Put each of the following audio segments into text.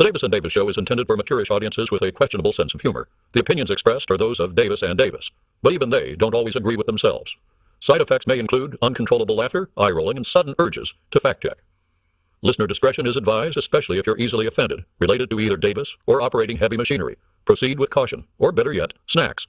The Davis and Davis Show is intended for maturish audiences with a questionable sense of humor. The opinions expressed are those of Davis and Davis, but even they don't always agree with themselves. Side effects may include uncontrollable laughter, eye-rolling, and sudden urges to fact-check. Listener discretion is advised, especially if you're easily offended, related to either Davis or operating heavy machinery. Proceed with caution, or better yet, snacks.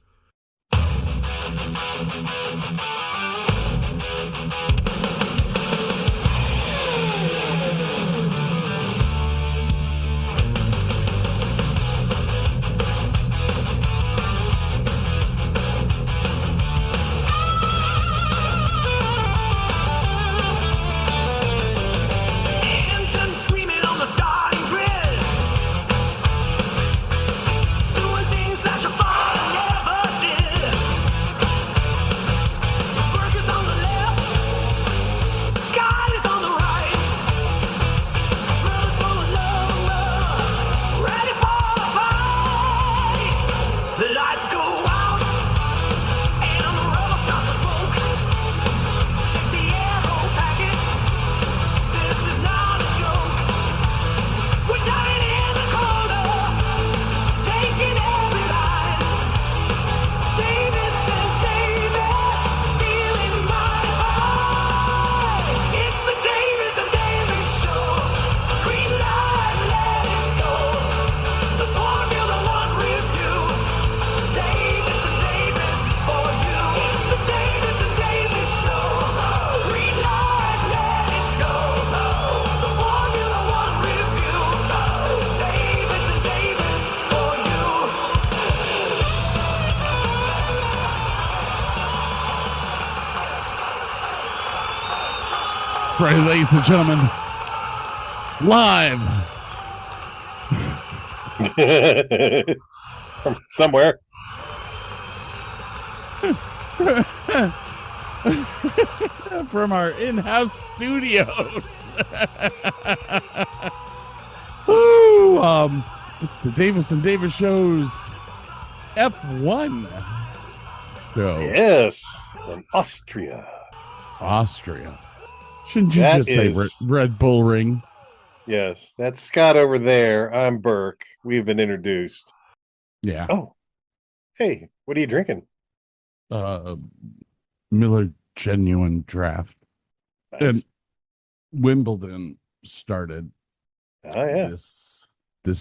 Right, ladies and gentlemen, live somewhere from our in-house studios. Ooh, it's the Davis and Davis Show's F1 show. Yes, from Austria. Shouldn't you just say Red Bull Ring? Yes, that's Scott over there. I'm Burke. We've been introduced. Yeah. Oh, hey, what are you drinking? Miller Genuine Draft. Nice. And Wimbledon started this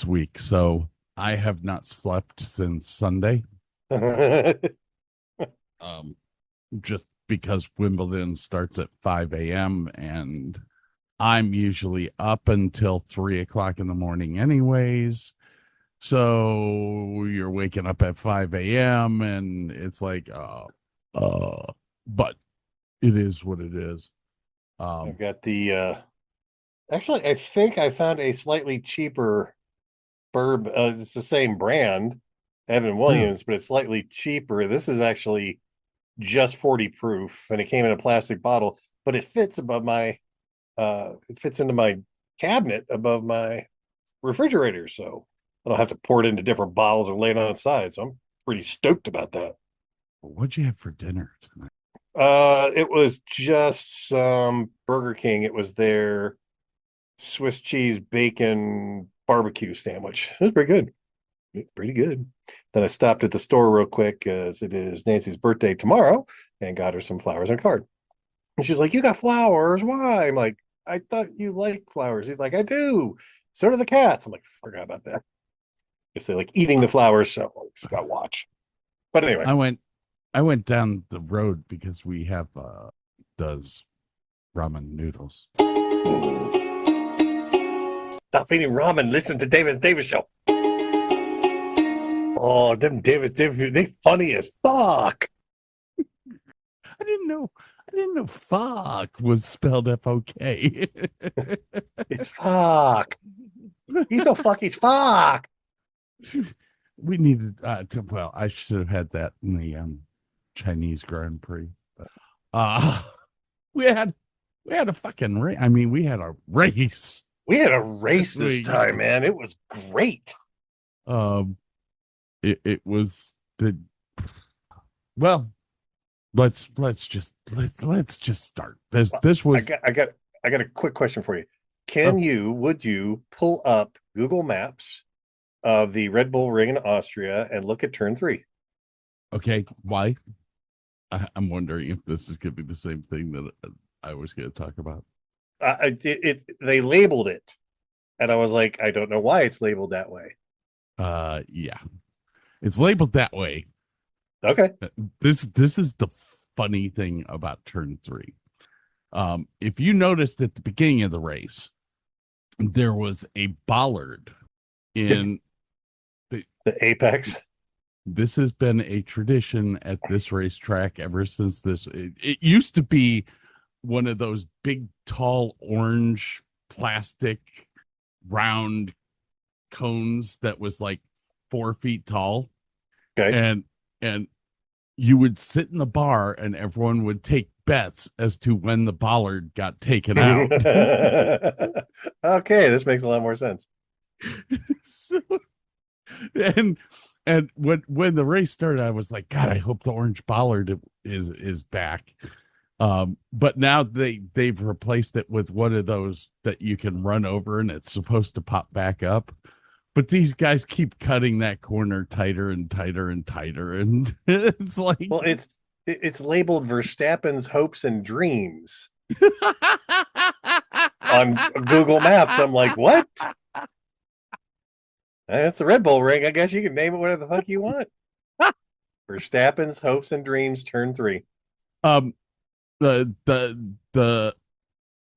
week, so I have not slept since Sunday. Just because Wimbledon starts at 5 a.m. and I'm usually up until 3 o'clock in the morning anyways. So you're waking up at 5 a.m. and it's like, but it is what it is. I've got the, actually, I think I found a slightly cheaper bourbon. It's the same brand, Evan Williams, but it's slightly cheaper. This is actually just 40 proof, and it came in a plastic bottle, but it fits above my it fits into my cabinet above my refrigerator, so I don't have to pour it into different bottles or lay it on its side. So I'm pretty stoked about that. What'd you have for dinner tonight? It was just some Burger King. It was their Swiss cheese bacon barbecue sandwich. It was pretty good. Pretty good. Then I stopped at the store real quick as it is Nancy's birthday tomorrow and got her some flowers and a card. And she's like, "You got flowers? Why?" I'm like, "I thought you liked flowers." He's like, "I do. So do the cats." I'm like, "Forgot about that." Guess they like eating the flowers, so I just gotta watch. But anyway, I went down the road because we have does ramen noodles. Stop eating ramen. Listen to Davis Show. Oh, them Davis, they funny as fuck. I didn't know fuck was spelled F-O-K. It's fuck. He's no fuck, he's fuck. We needed well, I should have had that in the Chinese Grand Prix. But, we had a fucking race. I mean, we had a race. We had a race this time, man. It was great. It was the well. Let's just start. This was. I got a quick question for you. Would you pull up Google Maps of the Red Bull Ring in Austria and look at turn 3. Okay, why? I'm wondering if this is going to be the same thing that I was going to talk about. They labeled it, and I was like, I don't know why it's labeled that way. Yeah, it's labeled that way. Okay. This is the funny thing about turn 3. If you noticed at the beginning of the race, there was a bollard in the apex. This has been a tradition at this racetrack ever since it used to be one of those big, tall, orange plastic round cones that was like 4 feet tall. Okay. And you would sit in the bar and everyone would take bets as to when the bollard got taken out. Okay, this makes a lot more sense. So, and when the race started, I was like, God, I hope the orange bollard is back. But now they've replaced it with one of those that you can run over and it's supposed to pop back up. But these guys keep cutting that corner tighter and tighter and tighter, and it's like, well, it's labeled Verstappen's hopes and dreams on Google Maps. I'm like, what? That's the Red Bull Ring. I guess you can name it whatever the fuck you want. Verstappen's hopes and dreams, turn 3. The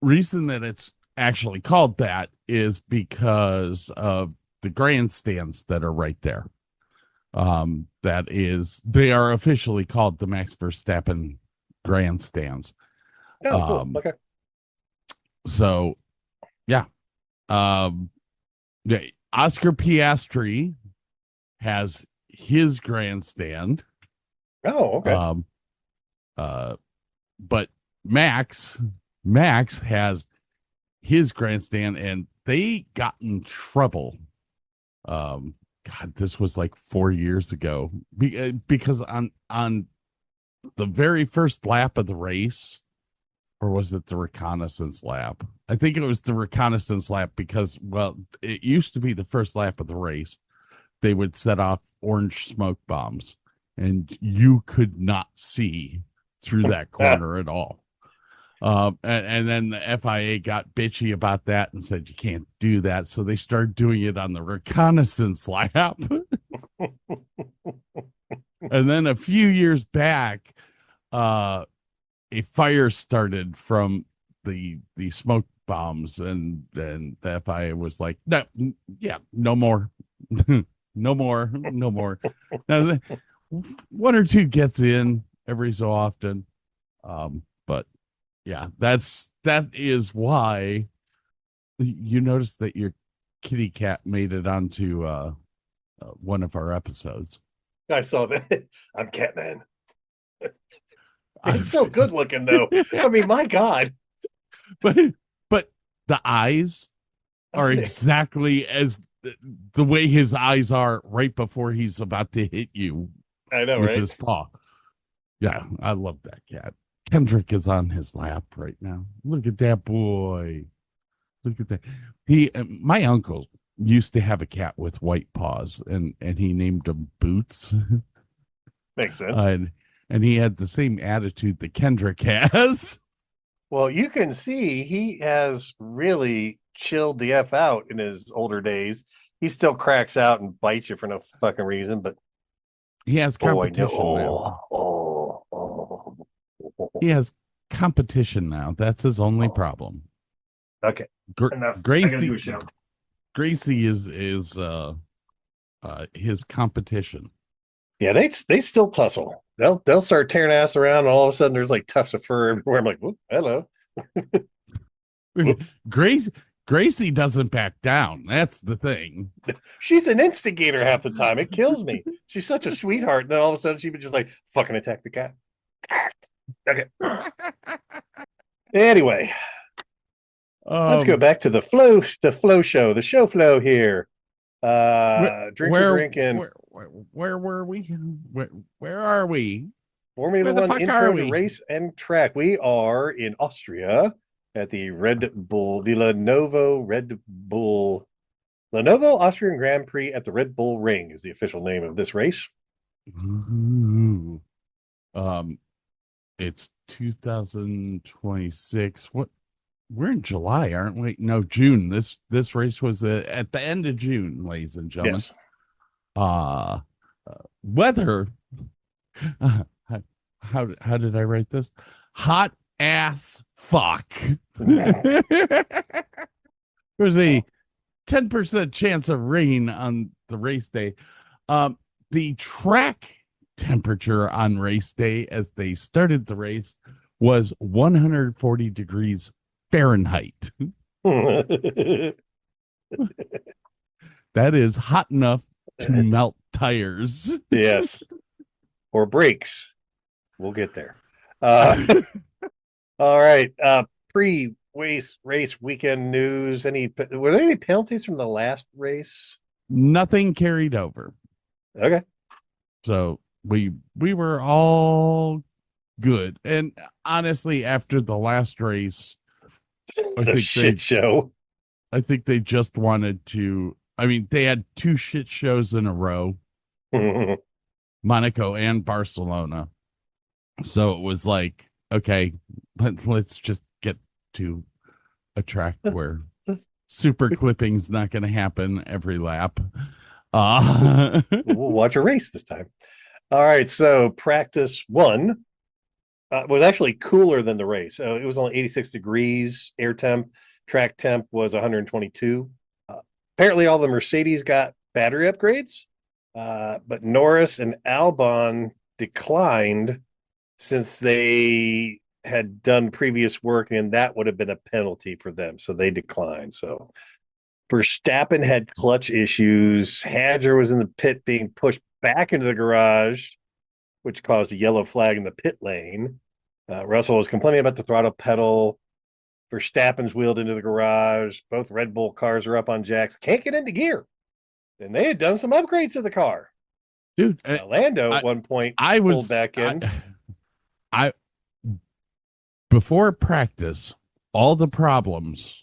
reason that it's actually called that is because of the grandstands that are right there. They are officially called the Max Verstappen grandstands. Oh, cool. Okay. So, yeah. Oscar Piastri has his grandstand. Oh, okay. But Max has his grandstand, and they got in trouble. God, this was like 4 years ago because on the very first lap of the race, or was it the reconnaissance lap? I think it was the reconnaissance lap because, well, it used to be the first lap of the race. They would set off orange smoke bombs, and you could not see through that corner at all. And then the FIA got bitchy about that and said, you can't do that. So they started doing it on the reconnaissance lap. And then a few years back, a fire started from the smoke bombs, and then the FIA was like, no, yeah, no more. No more. Now, one or two gets in every so often. But yeah, that is why you notice that your kitty cat made it onto one of our episodes. I saw that. I'm Catman. It's so good looking, though. I mean, my God. But the eyes are exactly as the way his eyes are right before he's about to hit you. I know, with right? His paw. Yeah, I love that cat. Kendrick is on his lap right now. Look at that boy. Look at that. My uncle used to have a cat with white paws, and he named him Boots. Makes sense. And he had the same attitude that Kendrick has. Well, you can see he has really chilled the F out in his older days. He still cracks out and bites you for no fucking reason, but he has competition now. He has competition now. That's his only problem. Okay. Gracie is his competition. Yeah, they still tussle. They'll start tearing ass around, and all of a sudden there's like tufts of fur everywhere. I'm like, whoop, hello. Whoops. Gracie doesn't back down. That's the thing. She's an instigator half the time. It kills me. She's such a sweetheart, and then all of a sudden she would just like fucking attack the cat. Okay. Anyway, let's go back to the flow show, the show flow here. Drinking. Where were we? Where are we? Formula One intro to race and track. We are in Austria at the Lenovo Red Bull Lenovo Austrian Grand Prix at the Red Bull Ring is the official name of this race. Ooh. It's 2026. What? We're in July, aren't we? No, June. This race was at the end of June, ladies and gentlemen. Yes. Weather. How did I write this? Hot ass fuck. There's a 10% chance of rain on the race day. The track temperature on race day as they started the race was 140 degrees Fahrenheit. That is hot enough to melt tires. Yes. Or brakes. We'll get there. All right. Pre-race weekend news. Were there any penalties from the last race? Nothing carried over. Okay. So we were all good. And honestly, after the last race, The shit show. I think they just wanted to. I mean, they had two shit shows in a row, Monaco and Barcelona. So it was like, okay, let's just get to a track where super clipping's not going to happen every lap. We'll watch a race this time. All right, so practice one was actually cooler than the race. So it was only 86 degrees air temp. Track temp was 122. Apparently, all the Mercedes got battery upgrades, but Norris and Albon declined since they had done previous work, and that would have been a penalty for them. So they declined. So Verstappen had clutch issues. Hadger was in the pit being pushed back into the garage, which caused a yellow flag in the pit lane. Russell was complaining about the throttle pedal. Verstappen's wheeled into the garage. Both Red Bull cars are up on jacks. Can't get into gear. And they had done some upgrades to the car. Dude, Lando at one point pulled back in. Before practice, all the problems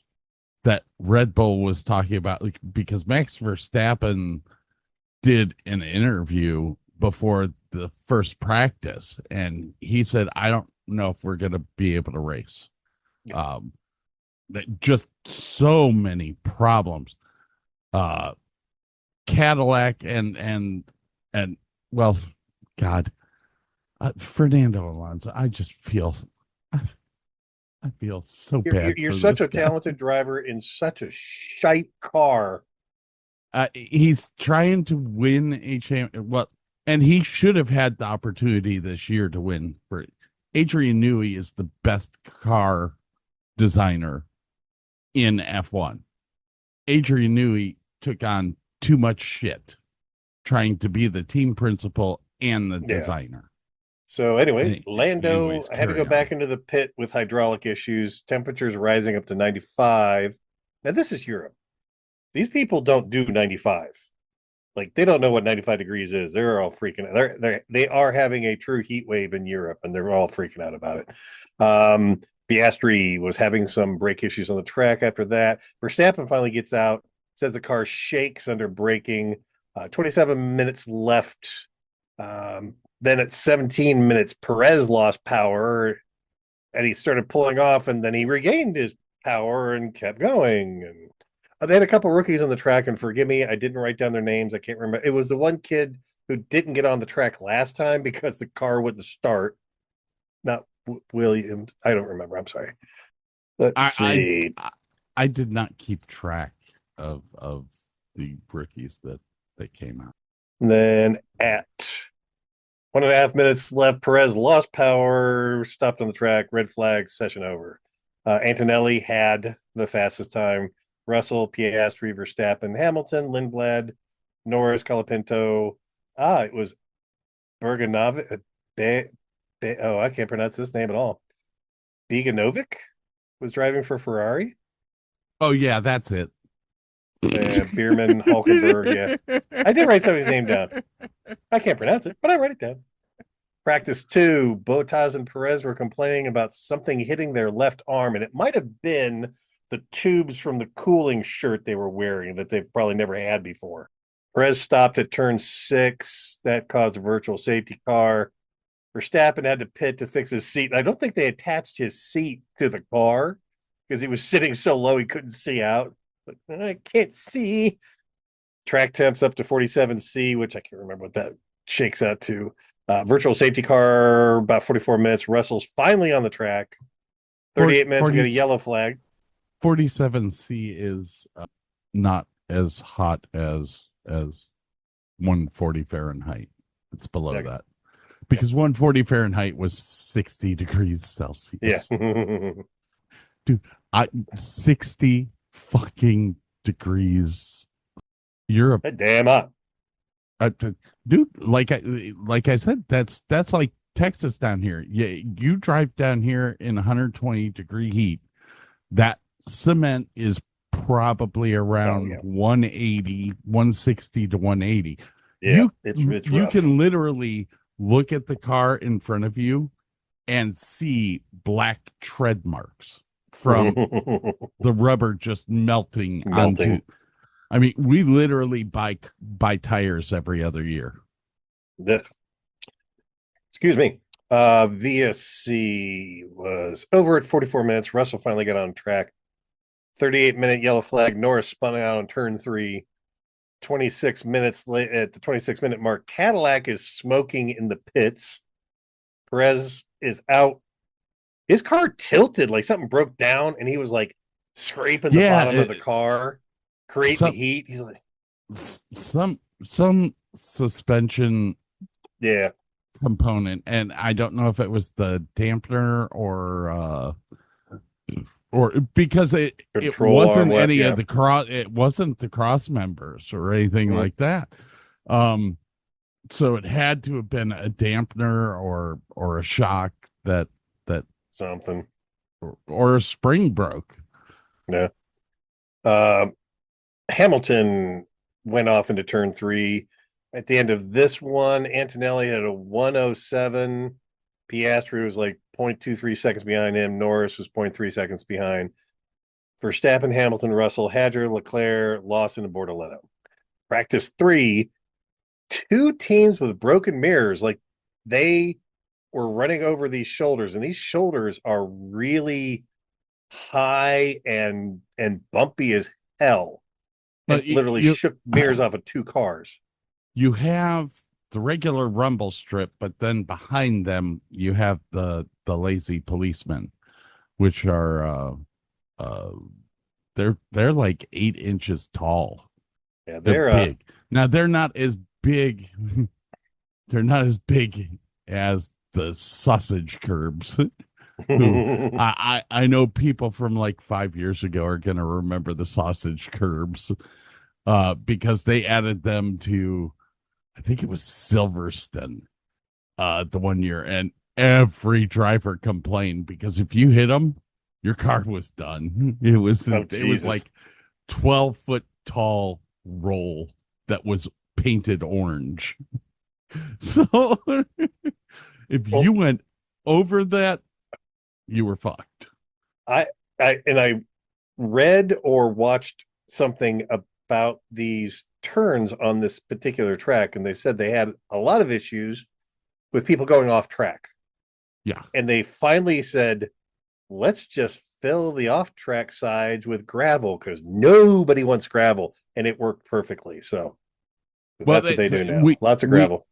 that Red Bull was talking about, like, because Max Verstappen did an interview before the first practice, and he said, I don't know if we're going to be able to race. Yeah. Just so many problems. Cadillac and well, God, Fernando Alonso. I just feel, I feel so bad. You're such a talented driver in such a shite car. He's trying to win a champion. And he should have had the opportunity this year to win. Adrian Newey is the best car designer in F1. Adrian Newey took on too much shit trying to be the team principal and the designer. So anyway, Lando had to go back into the pit with hydraulic issues. Temperatures rising up to 95. Now this is Europe. These people don't do 95. Like, they don't know what 95 degrees is. They're all freaking out. They are having a true heat wave in Europe, and they're all freaking out about it. Piastri was having some brake issues on the track after that. Verstappen finally gets out, says the car shakes under braking. 27 minutes left. Then at 17 minutes, Perez lost power, and he started pulling off, and then he regained his power and kept going. And they had a couple rookies on the track, and forgive me, I didn't write down their names. I can't remember. It was the one kid who didn't get on the track last time because the car wouldn't start. Not Williams. I don't remember. I'm sorry. Let's see. I did not keep track of the rookies that came out. And then at 1.5 minutes left, Perez lost power, stopped on the track, red flag, session over. Antonelli had the fastest time. Russell, Piastri, Verstappen, Hamilton, Lindblad, Norris, Colapinto. It was Berganovic. I can't pronounce this name at all. Beganovic was driving for Ferrari. Oh, yeah, that's it. Bierman, Hulkenberg. Yeah, I did write somebody's name down. I can't pronounce it, but I write it down. Practice 2, Bottas and Perez were complaining about something hitting their left arm, and it might have been the tubes from the cooling shirt they were wearing that they've probably never had before. Perez stopped at turn 6. That caused a virtual safety car. Verstappen had to pit to fix his seat. I don't think they attached his seat to the car because he was sitting so low he couldn't see out. But I can't see. Track temps up to 47C, which I can't remember what that shakes out to. Virtual safety car, about 44 minutes. Russell's finally on the track. 38 minutes, we get a yellow flag. 47C is not as hot as 140 Fahrenheit. It's below that. Because 140 Fahrenheit was 60 degrees Celsius. Yeah. Dude, 60 fucking degrees. You're a damn hot. Dude, like I said, that's like Texas down here. You drive down here in 120-degree heat. That cement is probably around 180, 160 to 180. Yeah, it's you can literally look at the car in front of you and see black tread marks from the rubber just melting onto. I mean, we literally buy tires every other year. Excuse me. VSC was over at 44 minutes. Russell finally got on track. 38-minute yellow flag. Norris spun out on turn 3. 26 minutes late at the 26-minute mark. Cadillac is smoking in the pits. Perez is out. His car tilted, like something broke down, and he was like scraping the bottom of the car, creating heat. He's like some suspension component, and I don't know if it was the dampener or because it wasn't any of the cross, it wasn't the cross members or anything like that. So it had to have been a dampener or a shock that something or a spring broke. Yeah. Hamilton went off into turn 3. At the end of this one, Antonelli had a 107. Piastri was like 0.23 seconds behind him. Norris was 0.3 seconds behind. Verstappen, Hamilton, Russell, Hadger, Leclerc, Lawson, and Bortoleto. Practice 3, 2 teams with broken mirrors. Like they were running over these shoulders, and these shoulders are really high and bumpy as hell. It literally shook mirrors off of 2 cars. You have the regular rumble strip, but then behind them you have the lazy policemen, which are they're like 8 inches tall. Yeah, they're big. Now they're not as big. They're not as big as the sausage curbs. Who, I know people from like 5 years ago are going to remember the sausage curbs because they added them to, I think it was Silverstone the one year, and every driver complained because if you hit them, your car was done. It was like 12-foot tall roll that was painted orange. So if you went over that, you were fucked. I read or watched something about these turns on this particular track, and they said they had a lot of issues with people going off track. Yeah. And they finally said, let's just fill the off track sides with gravel because nobody wants gravel. And it worked perfectly. So that's what they do now. Lots of gravel.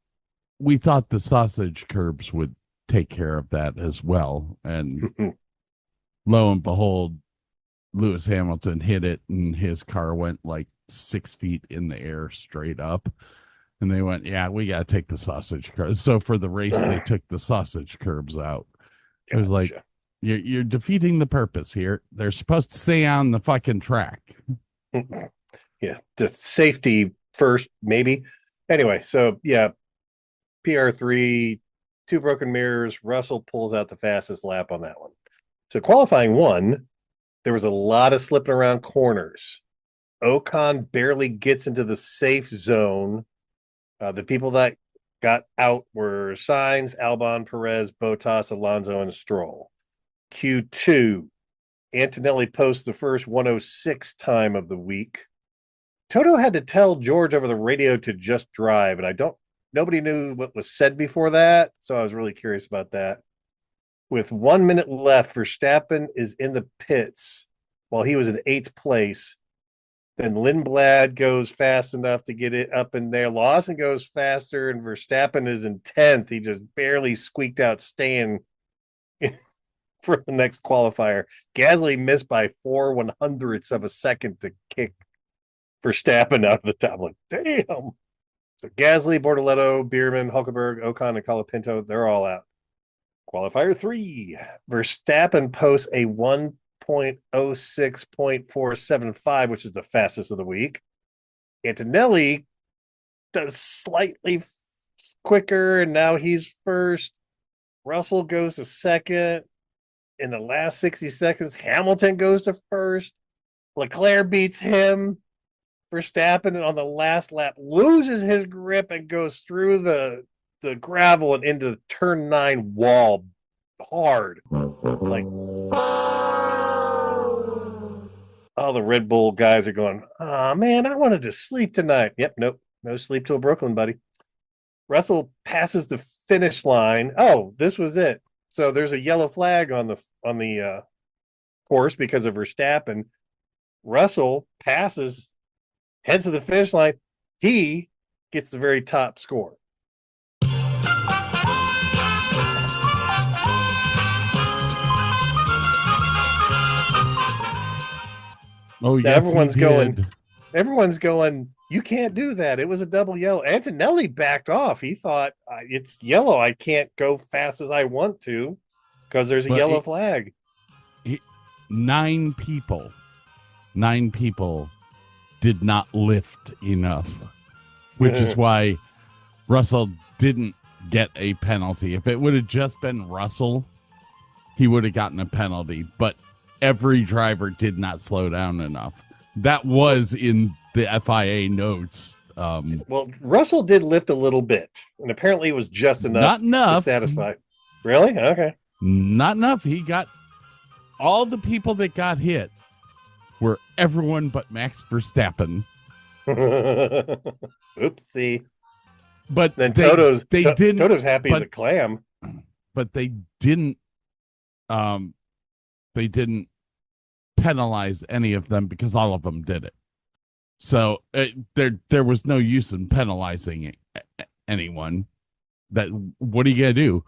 We thought the sausage curbs would take care of that as well. And lo and behold, Lewis Hamilton hit it and his car went like 6 feet in the air straight up. And they went, yeah, we got to take the sausage curbs. So for the race, they took the sausage curbs out. It was like, you're defeating the purpose here. They're supposed to stay on the fucking track. Yeah, the safety first, maybe. Anyway, so yeah, PR3, 2 broken mirrors. Russell pulls out the fastest lap on that one. So qualifying 1, there was a lot of slipping around corners. Ocon barely gets into the safe zone. The people that got out were Sainz, Albon, Perez, Bottas, Alonso, and Stroll. Q2, Antonelli posts the first 106 time of the week. Toto had to tell George over the radio to just drive, and nobody knew what was said before that, so I was really curious about that. With 1 minute left, Verstappen is in the pits while he was in 8th place. Then Lindblad goes fast enough to get it up in there. Lawson goes faster, and Verstappen is in 10th. He just barely squeaked out staying for the next qualifier. Gasly missed by 4/100ths of a second to kick Verstappen out of the top. Like, damn. So Gasly, Bortoletto, Bierman, Hulkenberg, Ocon, and Colapinto, they're all out. Qualifier 3. Verstappen posts a 1.06.475, which is the fastest of the week. Antonelli does slightly quicker, and now he's first. Russell goes to second. In the last 60 seconds, Hamilton goes to first. Leclerc beats him. Verstappen on the last lap loses his grip and goes through the gravel and into turn 9 wall hard. Like, all the Red Bull guys are going, oh man, I wanted to sleep tonight. Yep, nope, no sleep till Brooklyn, buddy. Russell passes the finish line. Oh, this was it. So there's a yellow flag on the course because of Verstappen. Russell passes, heads to the finish line. He gets the very top score. Oh, yes, everyone's going, you can't do that. It was a double yellow. Antonelli backed off. He thought, it's yellow. I can't go fast as I want to because there's a yellow flag. 9 people did not lift enough, which is why Russell didn't get a penalty. If it would have just been Russell, he would have gotten a penalty, but every driver did not slow down enough. That was in the FIA notes. Well, Russell did lift a little bit, and apparently it was just enough, not enough to satisfy. Really? Okay. Not enough. He got all the people that got hit were everyone but Max Verstappen. Oopsie. But then Toto's happy as a clam. But they didn't penalize any of them because all of them did it. So there was no use in penalizing anyone. What are you gonna do?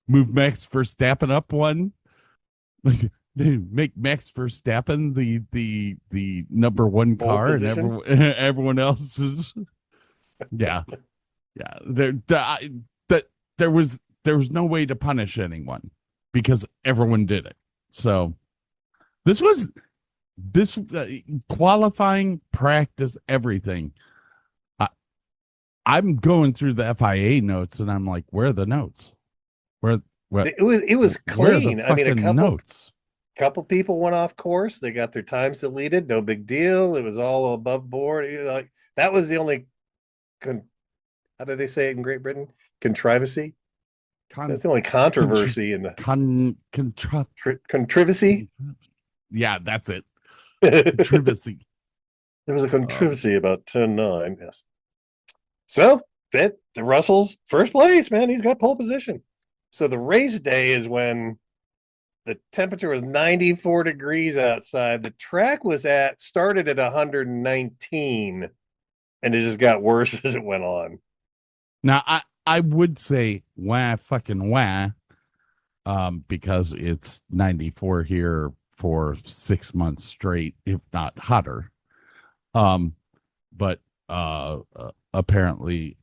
Move Max Verstappen up one? Like, make Max Verstappen the number one car, and everyone else is yeah. There was no way to punish anyone because everyone did it. So this qualifying, practice, everything. I'm going through the FIA notes and I'm like, where are the notes? Where it was clean. I mean, a couple people went off course. They got their times deleted. No big deal. It was all above board. Like, that was the only how do they say it in Great Britain? Controversy. That's the only controversy in the controversy. Yeah, that's it. Controversy. There was a controversy about 10-9. Yes. So the Russell's first place, man. He's got pole position. So the race day is when the temperature was 94 degrees outside. The track started at 119, and it just got worse as it went on. Now I would say fucking because it's 94 here for 6 months straight, if not hotter. But apparently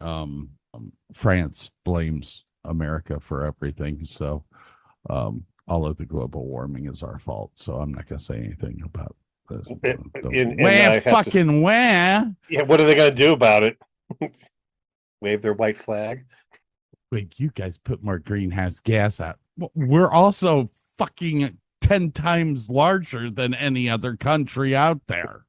France blames America for everything. So all of the global warming is our fault. So I'm not going to say anything about this. Yeah, what are they going to do about it? Wave their white flag? Wait, you guys put more greenhouse gas out. We're also fucking 10 times larger than any other country out there.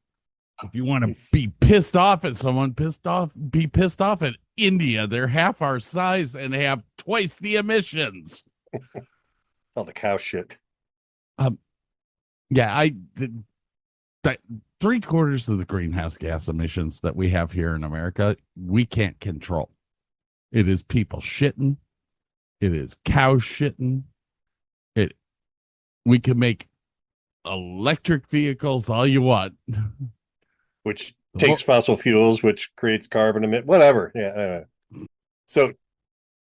If you want to be pissed off at someone, be pissed off at India. They're half our size and have twice the emissions. All the cow shit. Um, yeah, that 3/4 of the greenhouse gas emissions that we have here in America, we can't control. It is people shitting. It is cows shitting. We can make electric vehicles all you want, which takes fossil fuels, which creates carbon emit, whatever. Yeah. So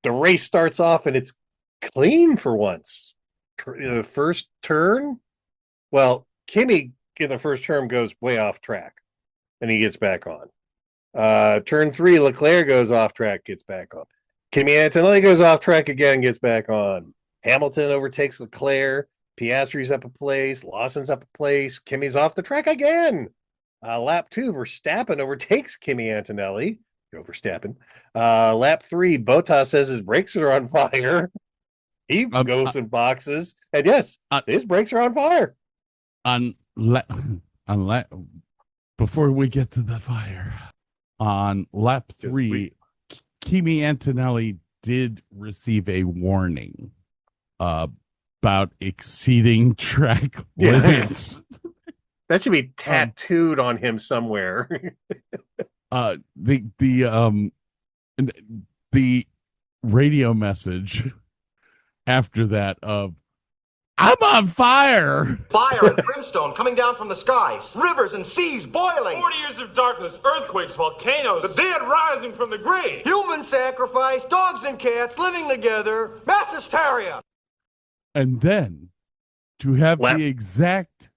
the race starts off and it's clean for once. The first turn, well, Kimi in the first turn goes way off track and he gets back on. Turn 3, Leclerc goes off track, gets back on. Kimi Antonelli goes off track again, gets back on. Hamilton overtakes Leclerc. Piastri's up a place. Lawson's up a place. Kimi's off the track again. Lap 2, Verstappen overtakes Kimi Antonelli. Go Verstappen. Lap 3, Bottas says his brakes are on fire. He goes in boxes. And yes, his brakes are on fire. Before we get to the fire, on lap 3, Kimi Antonelli did receive a warning about exceeding track limits. That should be tattooed on him somewhere. The radio message after that of "I'm on fire!" Fire and brimstone coming down from the skies, rivers and seas boiling. 40 years of darkness, earthquakes, volcanoes, the dead rising from the grave. Human sacrifice, dogs and cats living together, mass hysteria. And then to have the exact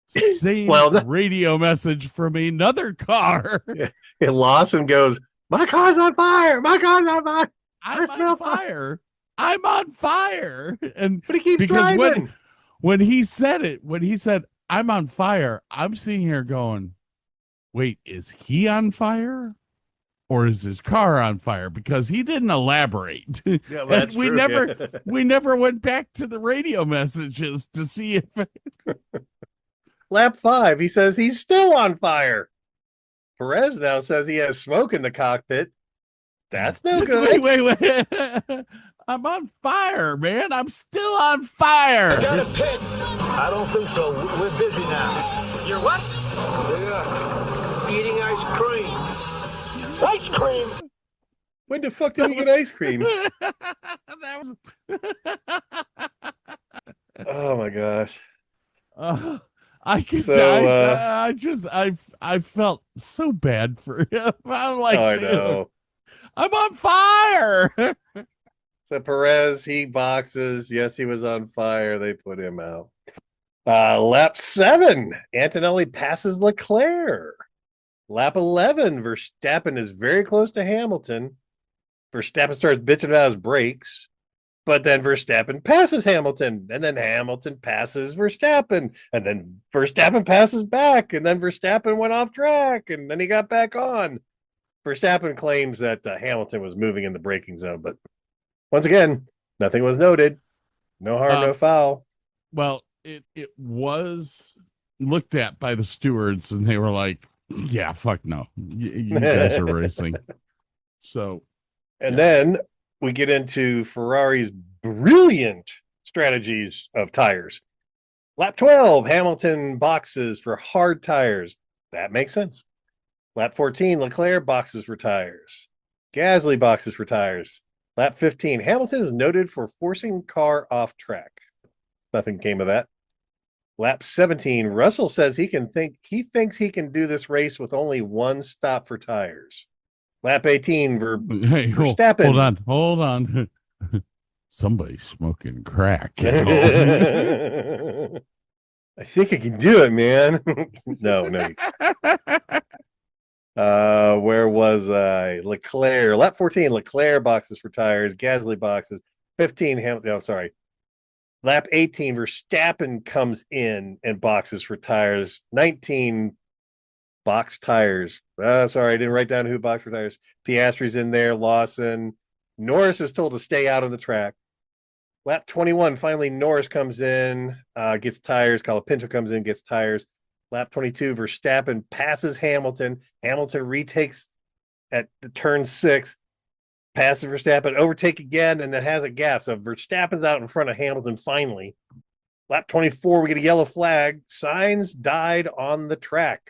same radio message from another car. And Lawson goes, "My car's on fire! My car's on fire! I smell fire! I'm on fire!" And but he keeps driving. When he said, "I'm on fire," I'm sitting here going, wait, is he on fire? Or is his car on fire? Because he didn't elaborate. Yeah, well, that's we true, we never went back to the radio messages to see if Lap 5, he says he's still on fire. Perez now says he has smoke in the cockpit. That's no good. Wait. I'm on fire, man. I'm still on fire. Got a pit. I don't think so. We're busy now. You're what? Yeah. Eating ice cream. Ice cream. When the fuck did we get ice cream? That was. Oh my gosh. I felt so bad for him. I'm like, I know. I'm on fire. So Perez, he boxes. Yes, he was on fire. They put him out. Lap 7, Antonelli passes Leclerc. Lap 11, Verstappen is very close to Hamilton. Verstappen starts bitching about his brakes, but then Verstappen passes Hamilton, and then Hamilton passes Verstappen, and then Verstappen passes back, and then Verstappen went off track, and then he got back on. Verstappen claims that Hamilton was moving in the braking zone, but once again, nothing was noted. No harm, no foul. Well, it was looked at by the stewards, and they were like, yeah, fuck no. You guys are racing. So, and then we get into Ferrari's brilliant strategies of tires. Lap 12, Hamilton boxes for hard tires. That makes sense. Lap 14, Leclerc boxes for tires. Gasly boxes for tires. Lap 15, Hamilton is noted for forcing car off track. Nothing came of that. Lap 17, Russell says he thinks he can do this race with only one stop for tires. Lap 18, Verstappen. Hold on. Somebody's smoking crack. I think I can do it, man. No. Where was I? Leclerc. Lap 14, Leclerc boxes for tires. Gasly boxes. 15, Hamilton. Oh, sorry. Lap 18, Verstappen comes in and boxes for tires. 19, box tires. Sorry, I didn't write down who boxed for tires. Piastri's in there. Lawson. Norris is told to stay out on the track. Lap 21, finally Norris comes in, gets tires. Colapinto comes in, gets tires. Lap 22, Verstappen passes Hamilton. Hamilton retakes at turn 6. Passes Verstappen, overtake again, and it has a gap. So Verstappen's out in front of Hamilton finally. Lap 24, we get a yellow flag. Sainz died on the track.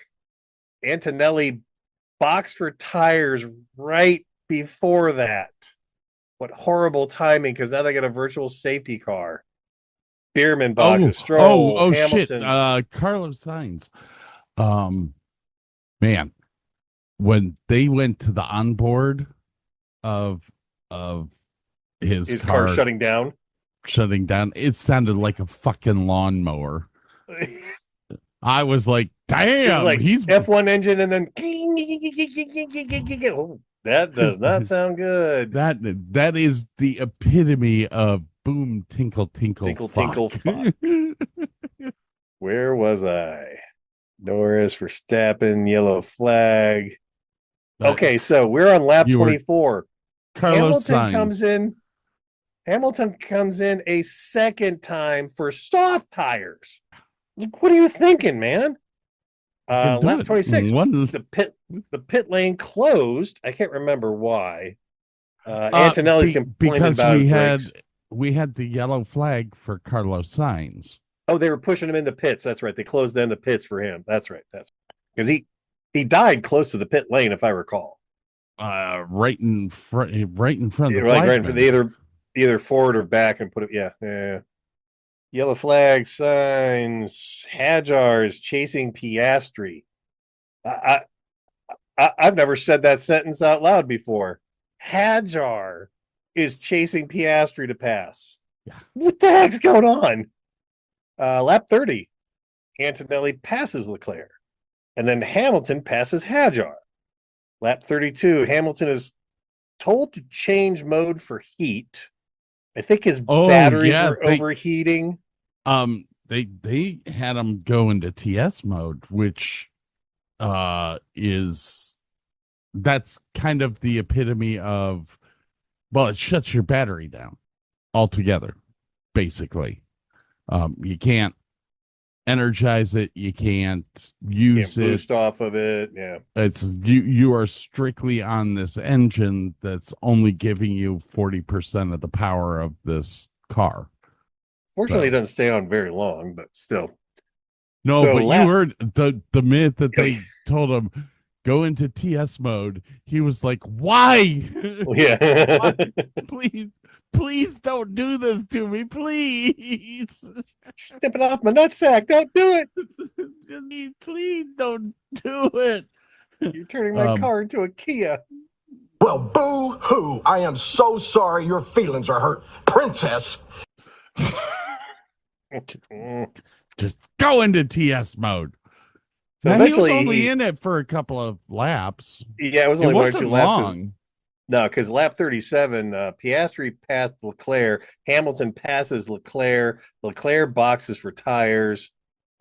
Antonelli boxed for tires right before that. What horrible timing, because now they got a virtual safety car. Bierman boxes. Stroll, Hamilton. Shit. Carlos Sainz. Man, when they went to the onboard of his car shutting down, it sounded like a fucking lawnmower. I was like, damn, was like he's F1 engine, and then oh, that does not sound good. That is the epitome of boom, tinkle, tinkle, tinkle, fuck. tinkle, fuck. Where was I? Norris, Verstappen, yellow flag. Okay, so we're on lap 24. Carlos Hamilton comes in a second time for soft tires. Like, what are you thinking, man? Lap 26. The pit lane closed. I can't remember why. Antonelli's complaining because about we had the yellow flag for Carlos Sainz. Oh, they were pushing him in the pits. That's right. They closed in the pits for him. That's right. That's because he died close to the pit lane, if I recall. Right in front of the right for the either forward or back and put it. Yeah. Yellow flag signs. Hadjar is chasing Piastri. I've never said that sentence out loud before. Hadjar is chasing Piastri to pass. Yeah. What the heck's going on? Lap 30, Antonelli passes Leclerc, and then Hamilton passes Hadjar. Lap 32, Hamilton is told to change mode for heat. I think his batteries were overheating. They had him go into TS mode, which that's kind of the epitome of, well, it shuts your battery down altogether, basically. You can't energize it. You can't use it. Boost off of it. Yeah. It's you are strictly on this engine that's only giving you 40% of the power of this car. Fortunately, it doesn't stay on very long, but still. No, so you heard the minute that they told him go into TS mode, he was like, why? Yeah. Why? Please don't do this to me, please. Stepping off my nutsack. Don't do it. Please don't do it. You're turning my car into a Kia. Well, boo-hoo. I am so sorry your feelings are hurt, princess. Just go into TS mode. So now, he was only in it for a couple of laps. Yeah, it was only 1 or 2 laps. Long. No, because lap 37, Piastri passed Leclerc. Hamilton passes Leclerc. Leclerc boxes for tires.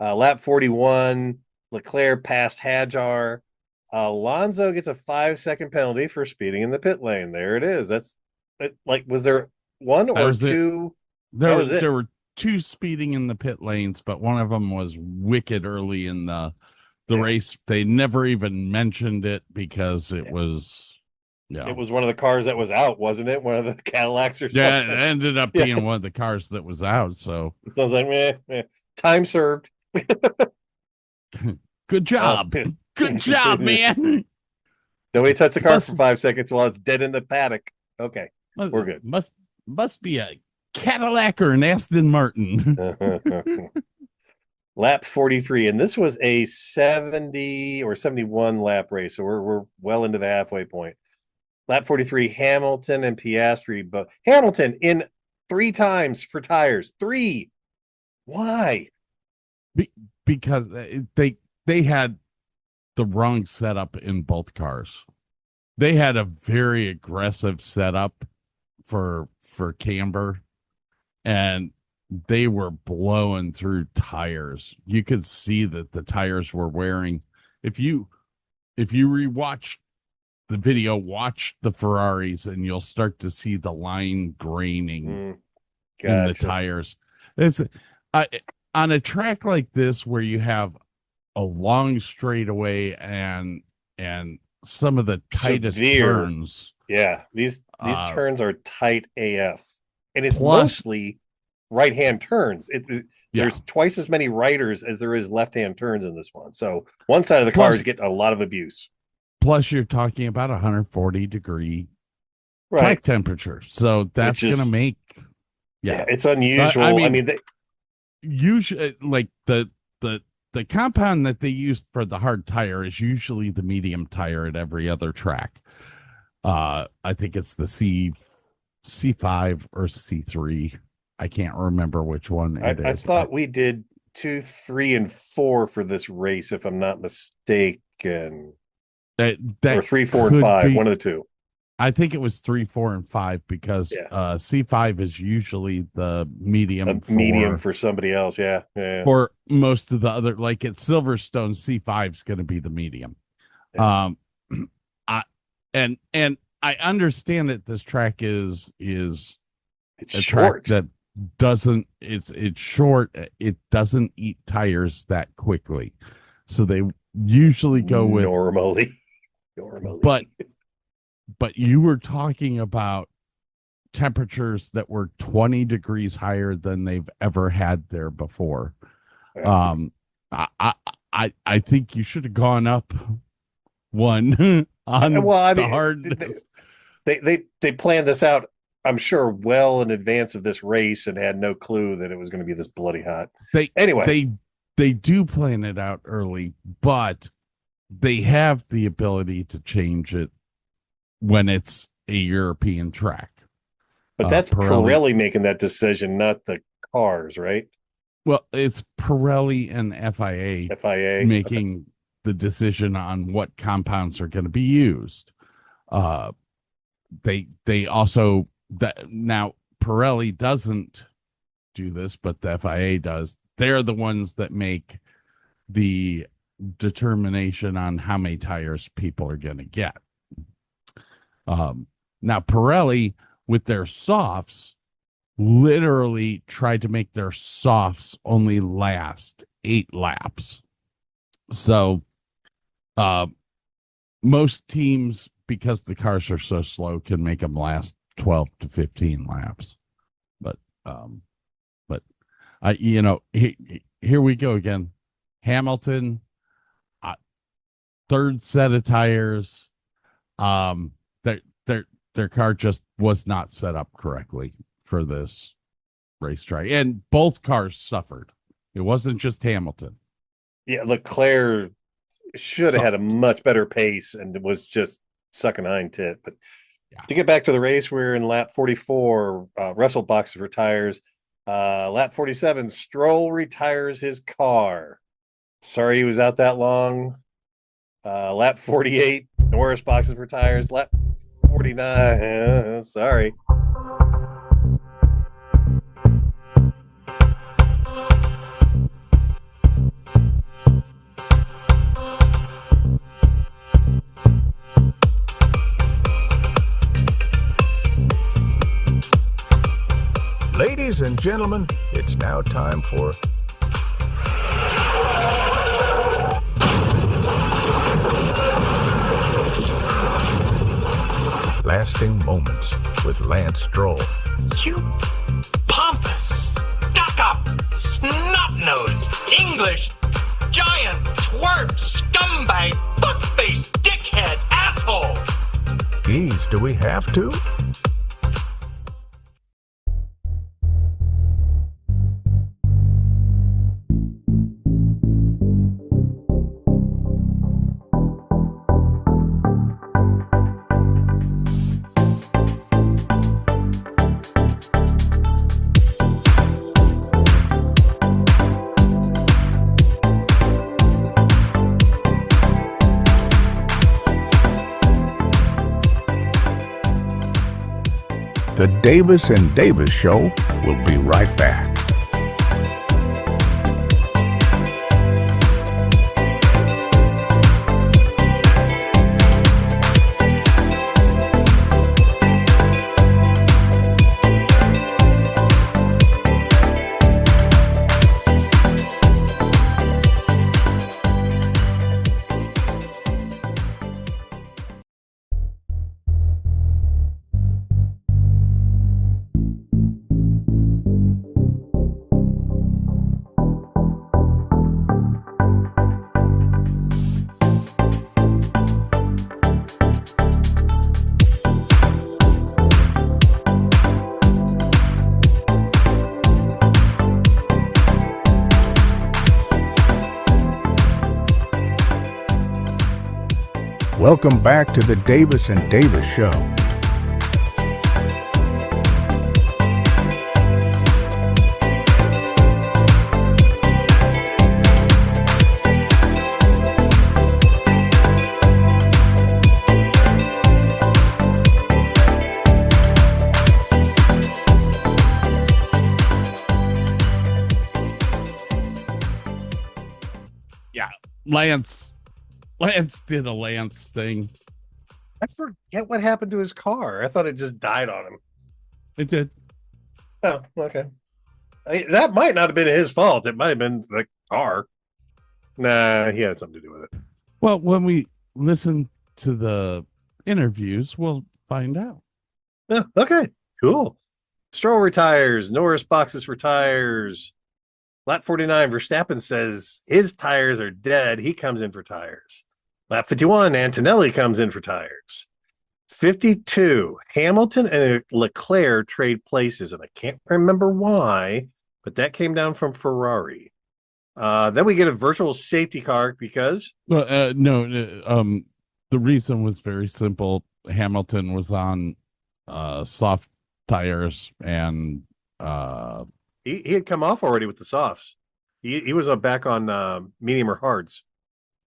Lap 41, Leclerc passed Hadjar. Alonso gets a 5-second penalty for speeding in the pit lane. There it is. That's like, was there one or two? There were 2 speeding in the pit lanes, but one of them was wicked early in the race. They never even mentioned it because it was. Yeah. It was one of the cars that was out, wasn't it? One of the Cadillacs or something. Yeah, it ended up being one of the cars that was out. So it sounds like meh. Time served. Good job. Good job, man. Nobody touched the car for 5 seconds while it's dead in the paddock. Okay, we're good. Must be a Cadillac or an Aston Martin. Lap 43, and this was a 70 or 71 lap race, so we're well into the halfway point. Lap 43, Hamilton and Piastri, but Hamilton in 3 times for tires. 3. Why? Because they had the wrong setup in both cars. They had a very aggressive setup for camber, and they were blowing through tires. You could see that the tires were wearing. If you rewatch the video, watch the Ferraris, and you'll start to see the line graining in the tires. It's on a track like this where you have a long straightaway and some of the tightest turns. Yeah, these turns are tight AF, and it's mostly right-hand turns. Yeah. There's twice as many righters as there is left-hand turns in this one. So one side of the car is getting a lot of abuse. Plus, you're talking about 140-degree Right. track temperature. So that's going to make, it's unusual. I mean, usually, like the compound that they used for the hard tire is usually the medium tire at every other track. I think it's the C5 or C3. I can't remember which one it is. I thought we did 2, 3, and 4 for this race, if I'm not mistaken. That or 3, 4, and 5, one of the two. I think it was 3, 4, and 5 because C5 is usually the medium. Medium for somebody else, yeah. For most of the other, like at Silverstone, C5 is going to be the medium. Yeah. And I understand that this track is it's a short. track that doesn't it's short. It doesn't eat tires that quickly, so they usually go with normally. But you were talking about temperatures that were 20 degrees higher than they've ever had there before. Yeah. I think you should have gone up one on the hardness. They planned this out, I'm sure, well in advance of this race and had no clue that it was going to be this bloody hot. They do plan it out early, but they have the ability to change it when it's a European track. But that's Pirelli making that decision, not the cars, right? Well, it's Pirelli and FIA making the decision on what compounds are going to be used. They also now Pirelli doesn't do this, but the FIA does. They're the ones that make the determination on how many tires people are going to get. Now Pirelli with their softs literally tried to make their softs only last 8 laps. So most teams, because the cars are so slow, can make them last 12 to 15 laps. But here we go again. Hamilton, third set of tires. Their car just was not set up correctly for this racetrack, and both cars suffered. It wasn't just Hamilton. Yeah, Leclerc should have had a much better pace and was just sucking hind tit. But to get back to the race, we're in lap 44. Russell boxes for tires. Lap 47, Stroll retires his car. Sorry he was out that long. Lap 48, Norris boxes for tires. Lap 49, sorry. Ladies and gentlemen, it's now time for Lasting Moments with Lance Stroll. You pompous, stuck-up, snot-nosed, English, giant, twerp, scumbag, fuckface, dickhead, asshole! Geez, do we have to? The Davis and Davis Show will be right back. Welcome back to the Davis and Davis Show. Lance did a Lance thing. I forget what happened to his car. I thought it just died on him. It did. Oh, okay. That might not have been his fault. It might have been the car. Nah, he had something to do with it. Well, when we listen to the interviews, we'll find out. Yeah, okay, cool. Stroll retires. Norris boxes for tires. Lap 49, Verstappen says his tires are dead. He comes in for tires. Lap 51, Antonelli comes in for tires. 52, Hamilton and Leclerc trade places, and I can't remember why, but that came down from Ferrari. Then we get a virtual safety car because... Well, the reason was very simple. Hamilton was on soft tires, and he had come off already with the softs. He was back on medium or hards,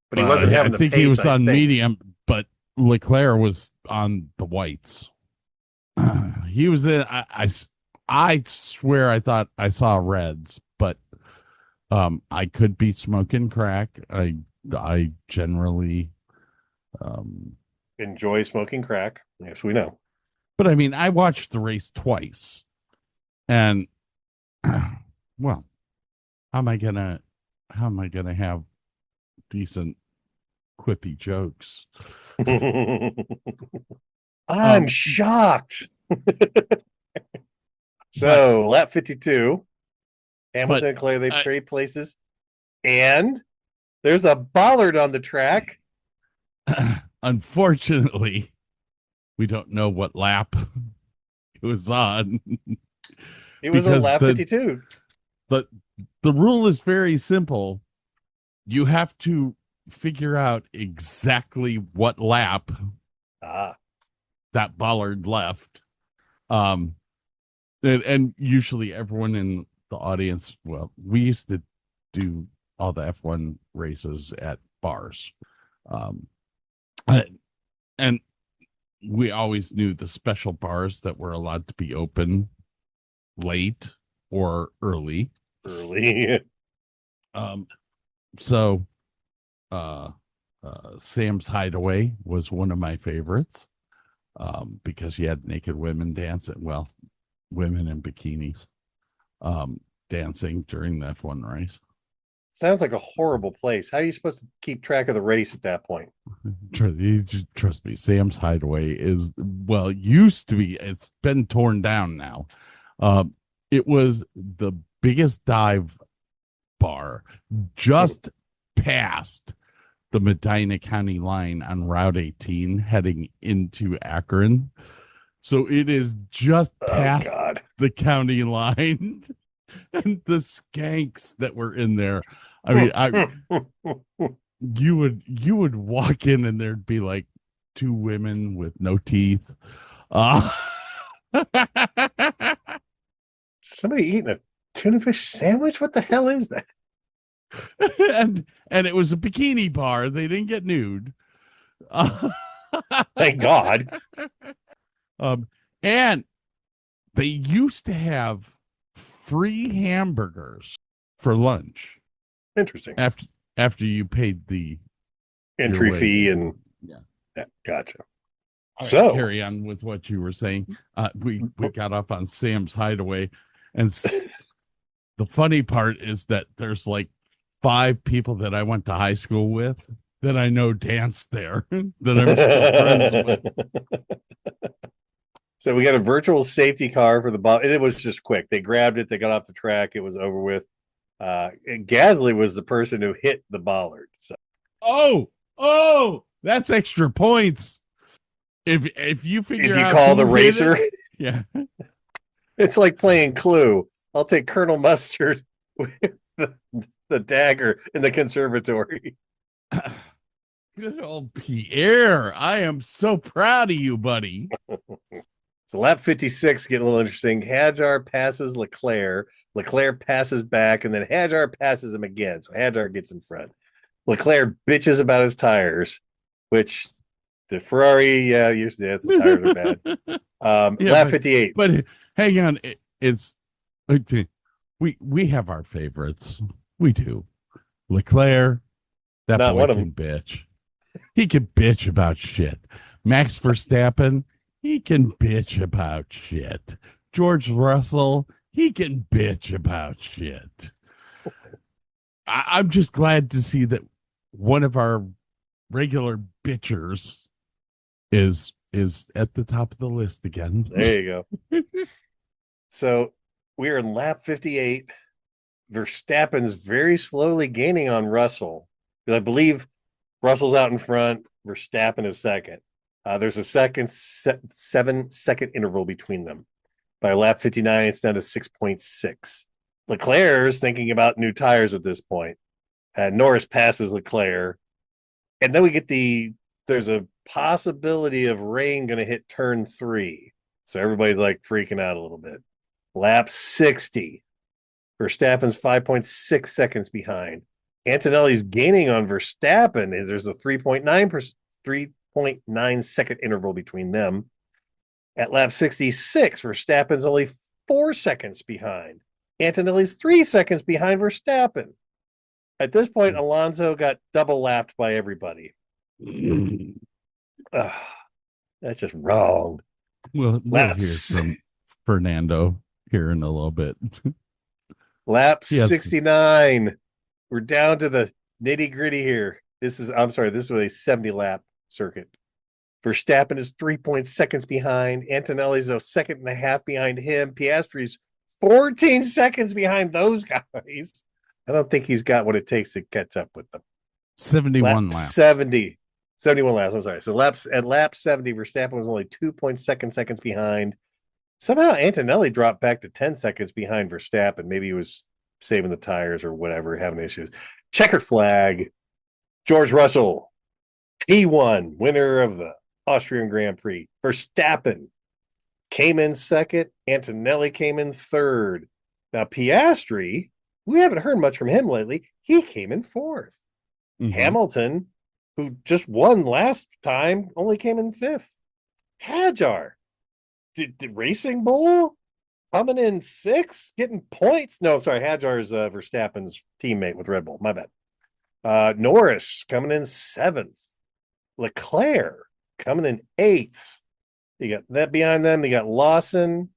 but he wasn't having the pace. He was on medium, but Leclerc was on the whites. He was in. I swear I thought I saw reds, but I could be smoking crack. I generally enjoy smoking crack. Yes, we know. But I mean, I watched the race twice, and well, how am I gonna have decent quippy jokes? I'm shocked. So lap 52, Hamilton and Claire, they trade places, and there's a bollard on the track. Unfortunately, we don't know what lap it was on. It was on lap 52. But the rule is very simple. You have to figure out exactly what lap that bollard left. And usually everyone in the audience, well, we used to do all the F1 races at bars. And we always knew the special bars that were allowed to be open late or early. So Sam's Hideaway was one of my favorites, because you had naked women dancing. Well, women in bikinis dancing during the F1 race. Sounds like a horrible place. How are you supposed to keep track of the race at that point? Trust me, Sam's Hideaway used to be. It's been torn down now. It was the biggest dive bar just past the Medina County line on Route 18 heading into Akron. So it is just past the county line. And the skanks that were in there. I mean, you would walk in and there'd be like two women with no teeth. Somebody eating a tuna fish sandwich? What the hell is that? and it was a bikini bar. They didn't get nude. Thank God. And they used to have free hamburgers for lunch. Interesting. After you paid the entry fee and yeah, gotcha. Right, so carry on with what you were saying. We got off on Sam's Hideaway, and the funny part is that there's like 5 people that I went to high school with that I know danced there that I'm still friends with. So we got a virtual safety car for the ball, and it was just quick. They grabbed it, they got off the track, it was over with. And Gasly was the person who hit the bollard. So that's extra points. If you figure if you out call the racer, yeah, it's like playing Clue. I'll take Colonel Mustard with the dagger in the conservatory. Good old Pierre. I am so proud of you, buddy. So lap 56 getting a little interesting. Hadjar passes Leclerc. Leclerc passes back, and then Hadjar passes him again. So Hadjar gets in front. Leclerc bitches about his tires, which the Ferrari, usually the tires are bad. Lap 58. But hang on, it's okay. We have our favorites. We do. Leclerc, that Not boy one of can them. bitch. He can bitch about shit. Max Verstappen, he can bitch about shit. George Russell, he can bitch about shit. I'm just glad to see that one of our regular bitchers is at the top of the list again. There you go. So we are in lap 58. Verstappen's very slowly gaining on Russell. I believe Russell's out in front. Verstappen is second. There's a 7-second interval between them. By lap 59, it's down to 6.6. Leclerc's thinking about new tires at this point. Norris passes Leclerc. And then we get there's a possibility of rain going to hit turn 3. So everybody's like freaking out a little bit. Lap 60. Verstappen's 5.6 seconds behind. Antonelli's gaining on Verstappen. There's a 3.9 second interval between them. At lap 66, Verstappen's only 4 seconds behind. Antonelli's 3 seconds behind Verstappen. At this point, Alonso got double lapped by everybody. That's just wrong. We'll hear from Fernando here in a little bit. Lap Yes. 69. We're down to the nitty gritty here. This was a 70-lap circuit. Verstappen is 3 seconds behind. Antonelli's a second and a half behind him. Piastri's 14 seconds behind those guys. I don't think he's got what it takes to catch up with them. 71 lap laps. 71 laps. I'm sorry. So at lap 70, Verstappen was only 2.2 seconds behind. Somehow Antonelli dropped back to 10 seconds behind Verstappen. Maybe he was saving the tires or whatever, having issues. Checkered flag. George Russell, P1, winner of the Austrian Grand Prix. Verstappen came in second. Antonelli came in third. Now, Piastri, we haven't heard much from him lately. He came in fourth. Mhm. Hamilton, who just won last time, only came in fifth. Hadjar, did Racing Bull coming in sixth, getting points. No, sorry, Hadjar is Verstappen's teammate with Red Bull. My bad. Norris coming in seventh. Leclerc coming in eighth. You got that behind them. You got Lawson.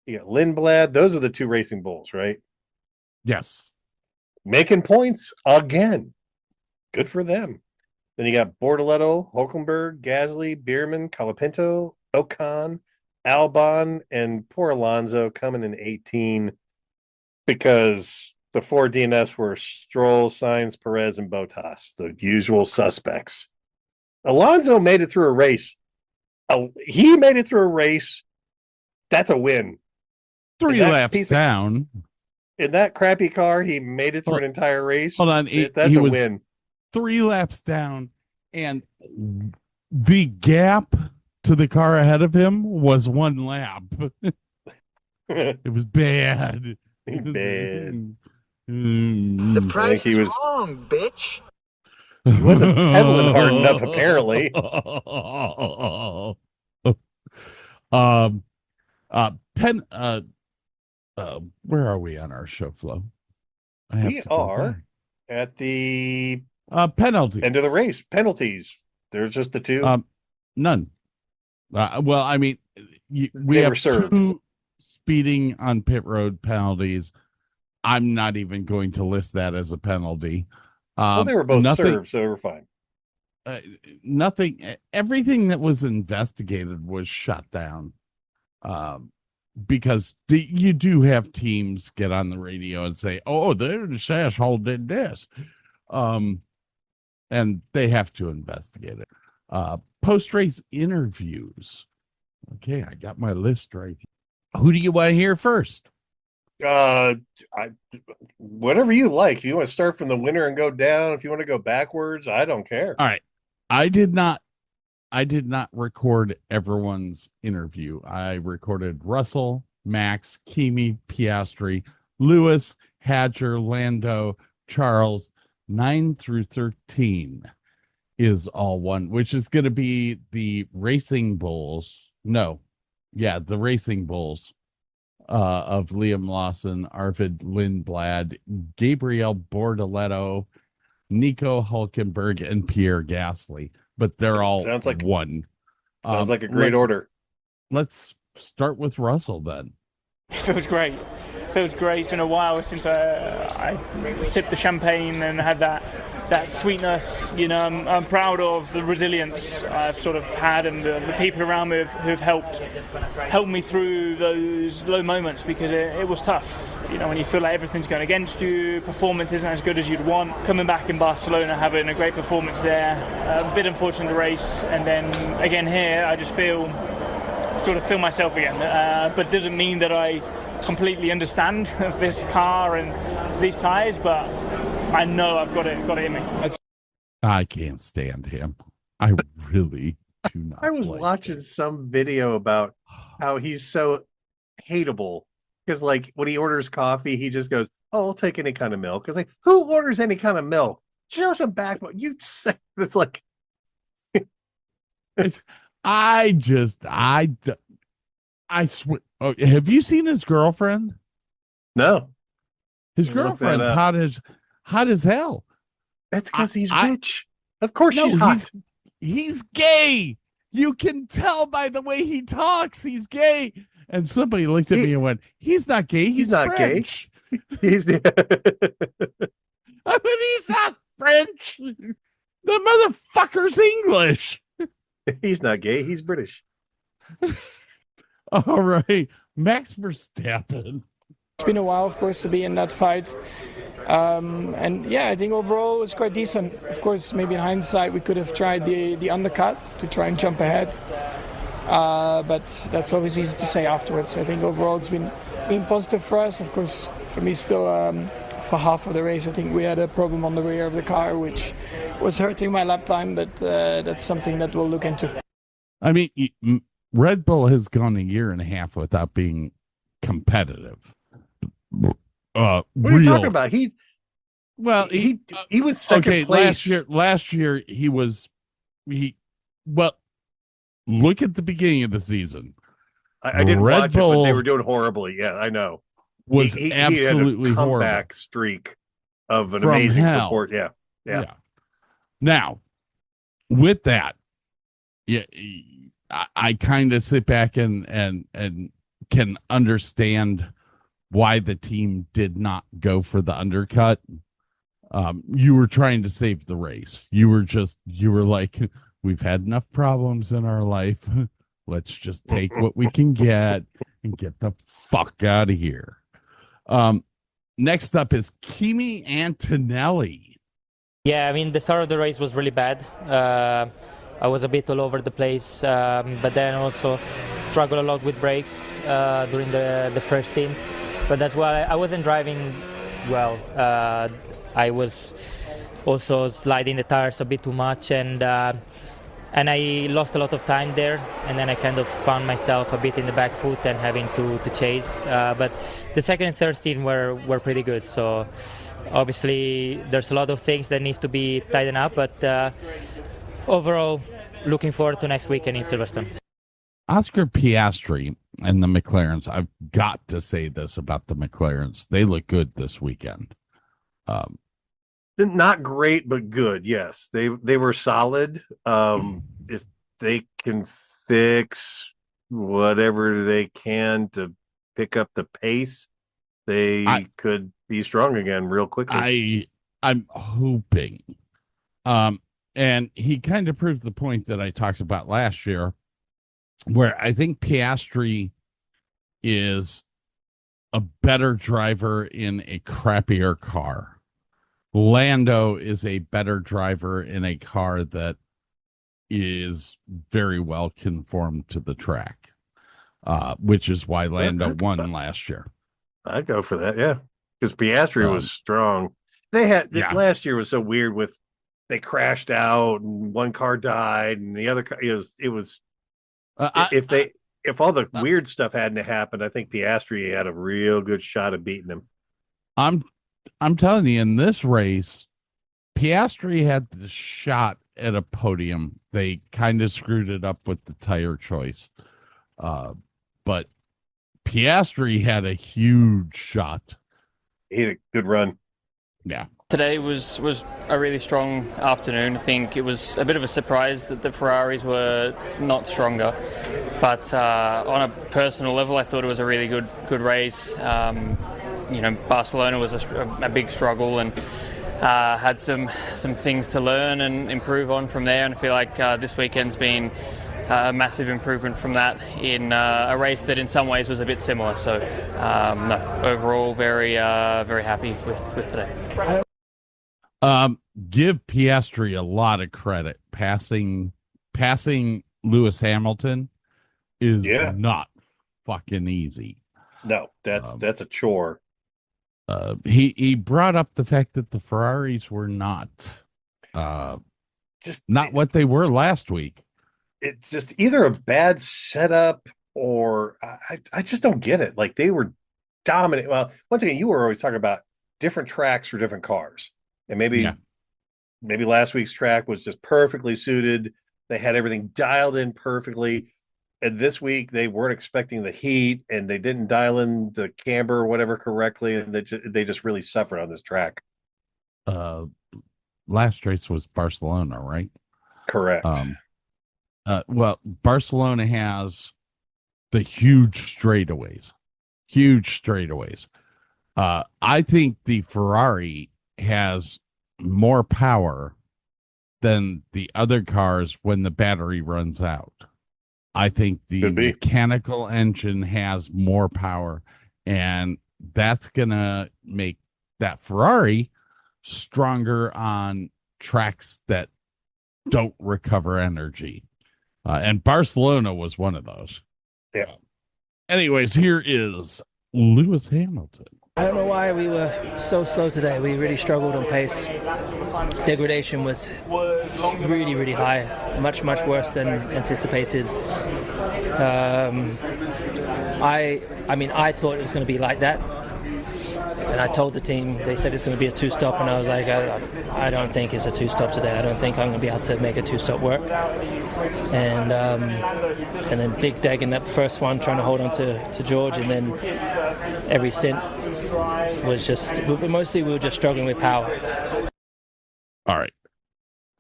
You got Lindblad. Those are the two Racing Bulls, right? Yes. Making points again. Good for them. Then you got Bortoletto, Hulkenberg, Gasly, Bierman, Colapinto, Ocon, Albon, and poor Alonso coming in 18 because the 4 DNFs were Stroll, Sainz, Perez, and Bottas, the usual suspects. Alonso made it through a race. He made it through a race. That's a win. 3 laps down. In that crappy car, he made it through an entire race. Hold on. That's a win. 3 laps down, and the gap to the car ahead of him was 1 lap. It was bad. Bad. The price he was wrong, bitch. He wasn't pedaling hard enough, apparently. Where are we on our show flow? We are at the penalty end of the race. Penalties. There's just the 2. None. Well, I mean, we have 2 speeding on pit road penalties. I'm not even going to list that as a penalty. Well, they were both served, so we're fine. Nothing. Everything that was investigated was shut down. Because you do have teams get on the radio and say, "Oh, this asshole did this," and they have to investigate it. Post-race interviews. Okay, I got my list right here. Who do you want to hear first? Whatever you like. If you want to start from the winner and go down, if you want to go backwards, I don't care. All right. I did not record everyone's interview. I recorded Russell, Max, Kimi, Piastri, Lewis, Hadger, Lando, Charles. 9 through 13 is all one, which is going to be the Racing Bulls. No, yeah, the Racing Bulls of Liam Lawson, Arvid Lindblad, Gabriel Bortoletto, Nico Hulkenberg, and Pierre Gasly. But they're all Sounds like one. Sounds like a great order. Let's start with Russell then. It feels great. It's been a while since I sipped the champagne and had that sweetness. You know, I'm proud of the resilience I've sort of had and the people around me who've helped me through those low moments, because it was tough. You know, when you feel like everything's going against you, performance isn't as good as you'd want. Coming back in Barcelona, having a great performance there, a bit unfortunate in the race, and then again here, I just feel myself again. But doesn't mean that I completely understand this car and these tyres, but I know I've got it in me. I can't stand him. I really do not. I was watching some video about how he's so hateable, because like when he orders coffee, he just goes, "Oh, I'll take any kind of milk." It's like, who orders any kind of milk? Show some back. You say it's like. I swear. Oh, have you seen his girlfriend? No. His girlfriend's hot as hell. That's because he's rich. Of course she's hot. He's gay. You can tell by the way he talks. He's gay. And somebody looked at me and went, "He's not gay. He's not French." Gay. He's he's not French. The motherfucker's English. He's not gay. He's British. All right, Max Verstappen. It's been a while, of course, to be in that fight. And yeah, I think overall it's quite decent. Of course, maybe in hindsight, we could have tried the undercut to try and jump ahead. But that's always easy to say afterwards. I think overall it's been positive for us. Of course, for me still, for half of the race, I think we had a problem on the rear of the car, which was hurting my lap time, but that's something that we'll look into. I mean, Red Bull has gone a year and a half without being competitive. What are you talking about? He was second place last year look at the beginning of the season. I didn't watch it, but they were doing horribly. Yeah, I know. Was absolutely he had a horrible comeback streak of an amazing report. Yeah. Now, with that, I kind of sit back and can understand why the team did not go for the undercut. You were trying to save the race. You were like, we've had enough problems in our life. Let's just take what we can get and get the fuck out of here. Next up is Kimi Antonelli. Yeah, I mean, the start of the race was really bad. I was a bit all over the place, but then also struggled a lot with brakes during the first stint. But that's why I wasn't driving well. I was also sliding the tires a bit too much, and I lost a lot of time there. And then I kind of found myself a bit in the back foot and having to chase. But the second and third stint were pretty good. So obviously there's a lot of things that needs to be tightened up, but overall, looking forward to next weekend in Silverstone. Oscar Piastri and the McLarens. I've got to say this about the McLarens. They look good this weekend. Not great, but good. Yes, they were solid. If they can fix whatever they can to pick up the pace, they could be strong again real quickly. I'm hoping. And he kind of proved the point that I talked about last year, where I think Piastri is a better driver in a crappier car. Lando is a better driver in a car that is very well conformed to the track, which is why Lando won last year. I'd go for that, yeah, because Piastri was strong. They had last year was so weird with they crashed out and one car died and the other car, if all the weird stuff hadn't happened, I think Piastri had a real good shot of beating him. I'm telling you, in this race, Piastri had the shot at a podium. They kind of screwed it up with the tire choice. But Piastri had a huge shot. He had a good run. Yeah. Today was a really strong afternoon. I think it was a bit of a surprise that the Ferraris were not stronger. But on a personal level, I thought it was a really good race. Barcelona was a big struggle and had some things to learn and improve on from there. And I feel like this weekend's been a massive improvement from that in a race that in some ways was a bit similar. So overall very happy with today. Give Piastri a lot of credit. Passing Lewis Hamilton is not fucking easy. No, that's a chore. He brought up the fact that the Ferraris were not what they were last week. It's just either a bad setup or I just don't get it. Like, they were dominant. Well, once again, you were always talking about different tracks for different cars, and maybe last week's track was just perfectly suited. They had everything dialed in perfectly. And this week they weren't expecting the heat, and they didn't dial in the camber or whatever correctly, and they just really suffered on this track. Last race was Barcelona, right? Correct. Well, Barcelona has the huge straightaways. I think the Ferrari has more power than the other cars when the battery runs out. I think the mechanical engine has more power, and that's going to make that Ferrari stronger on tracks that don't recover energy. And Barcelona was one of those. Yeah. Anyways, here is Lewis Hamilton. I don't know why we were so slow today. We really struggled on pace. Degradation was really, really high, much worse than anticipated. I thought it was going to be like that. And I told the team, they said it's going to be a two-stop, and I was like, I don't think it's a two-stop today. I don't think I'm going to be able to make a two-stop work. And then big deg in that first one, trying to hold on to George, and then every stint was just, mostly we were just struggling with power. All right.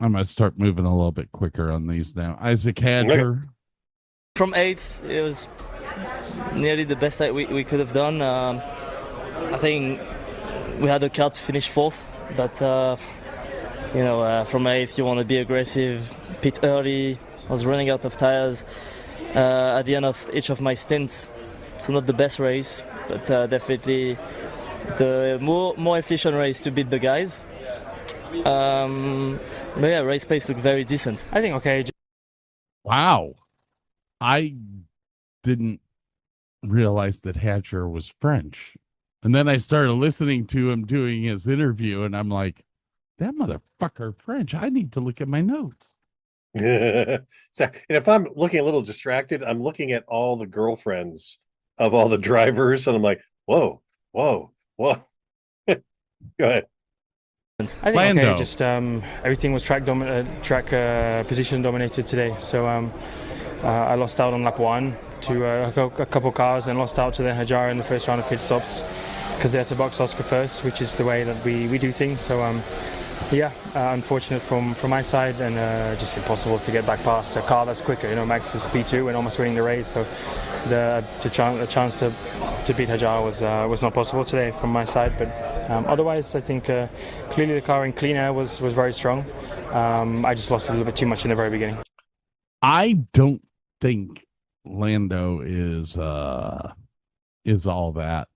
I'm going to start moving a little bit quicker on these now. Isaac Hadger. From 8th, it was nearly the best that we could have done. I think we had a car to finish 4th, but from 8th you want to be aggressive, pit early. I was running out of tires at the end of each of my stints, so not the best race, but definitely the more efficient race to beat the guys. But yeah, race pace looked very decent. I think okay. Wow. I didn't realize that Hatcher was French. And then I started listening to him doing his interview, and I'm like, that motherfucker French. I need to look at my notes. And if I'm looking a little distracted, I'm looking at all the girlfriends of all the drivers, and I'm like, whoa. Go ahead. I think Lando. okay, just everything was track position dominated today. So I lost out on lap 1 to a couple cars, and lost out to the Hajar in the first round of pit stops because they had to box Oscar first, which is the way that we do things. So unfortunate from my side, and just impossible to get back past a car that's quicker. Max is P2 and almost winning the race, so the chance to beat Hajar was not possible today from my side. But otherwise, I think clearly the car in clean air was very strong. I just lost a little bit too much in the very beginning. I don't think Lando is all that.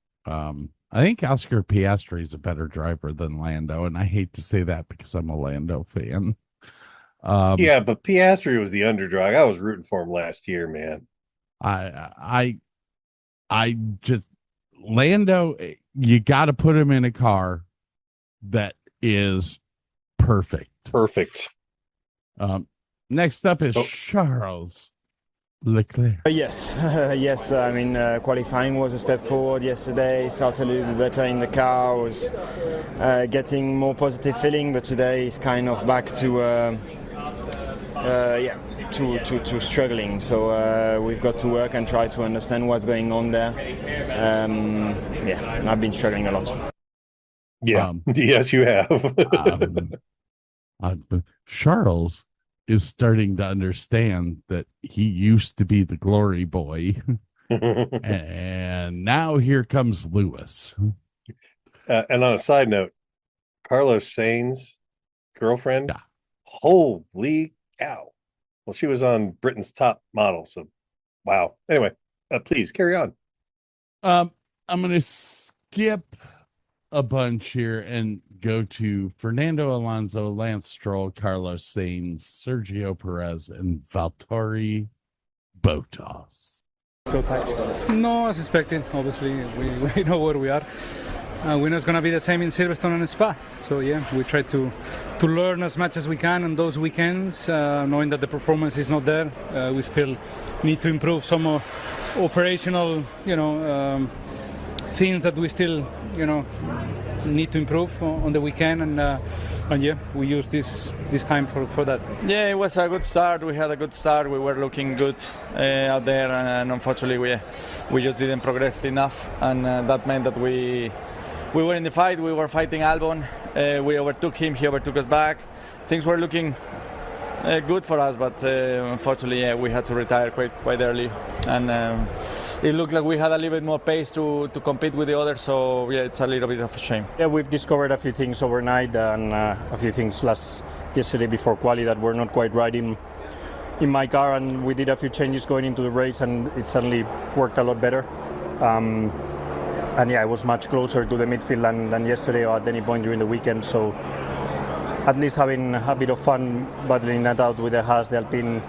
I think Oscar Piastri is a better driver than Lando, and I hate to say that because I'm a Lando fan. Yeah, but Piastri was the underdog. I was rooting for him last year, man. I just Lando, you got to put him in a car that is perfect. Perfect. Next up is Charles Leclerc. Yes, yes. I mean, qualifying was a step forward yesterday. Felt a little bit better in the car. Was getting more positive feeling, but today is kind of back to to struggling. So we've got to work and try to understand what's going on there. I've been struggling a lot. Yeah. Yes, you have. Charles is starting to understand that he used to be the glory boy. And now here comes Lewis. And on a side note, Carlos Sainz's girlfriend, holy cow. Well, she was on Britain's Top Model, so wow. Anyway, please carry on. I'm going to skip a bunch here and go to Fernando Alonso, Lance Stroll, Carlos Sainz, Sergio Perez, and Valtteri Bottas. No, as expected. Obviously, we know where we are. We know it's going to be the same in Silverstone and Spa. So yeah, we try to learn as much as we can on those weekends, knowing that the performance is not there. We still need to improve some operational, things that we still, need to improve on the weekend, and yeah, we use this time for that. Yeah, it was a good start. We had a good start. We were looking good out there, and unfortunately we just didn't progress enough, and that meant that we were in the fight. We were fighting Albon. We overtook him. He overtook us back. Things were looking good for us, but unfortunately, we had to retire quite early, and it looked like we had a little bit more pace to compete with the others. So yeah, it's a little bit of a shame. Yeah, we've discovered a few things overnight and a few things yesterday before quali that were not quite right in my car, and we did a few changes going into the race, and it suddenly worked a lot better. And yeah, I was much closer to the midfield than yesterday or at any point during the weekend. So at least having a bit of fun battling that out with the Haas, the Alpine,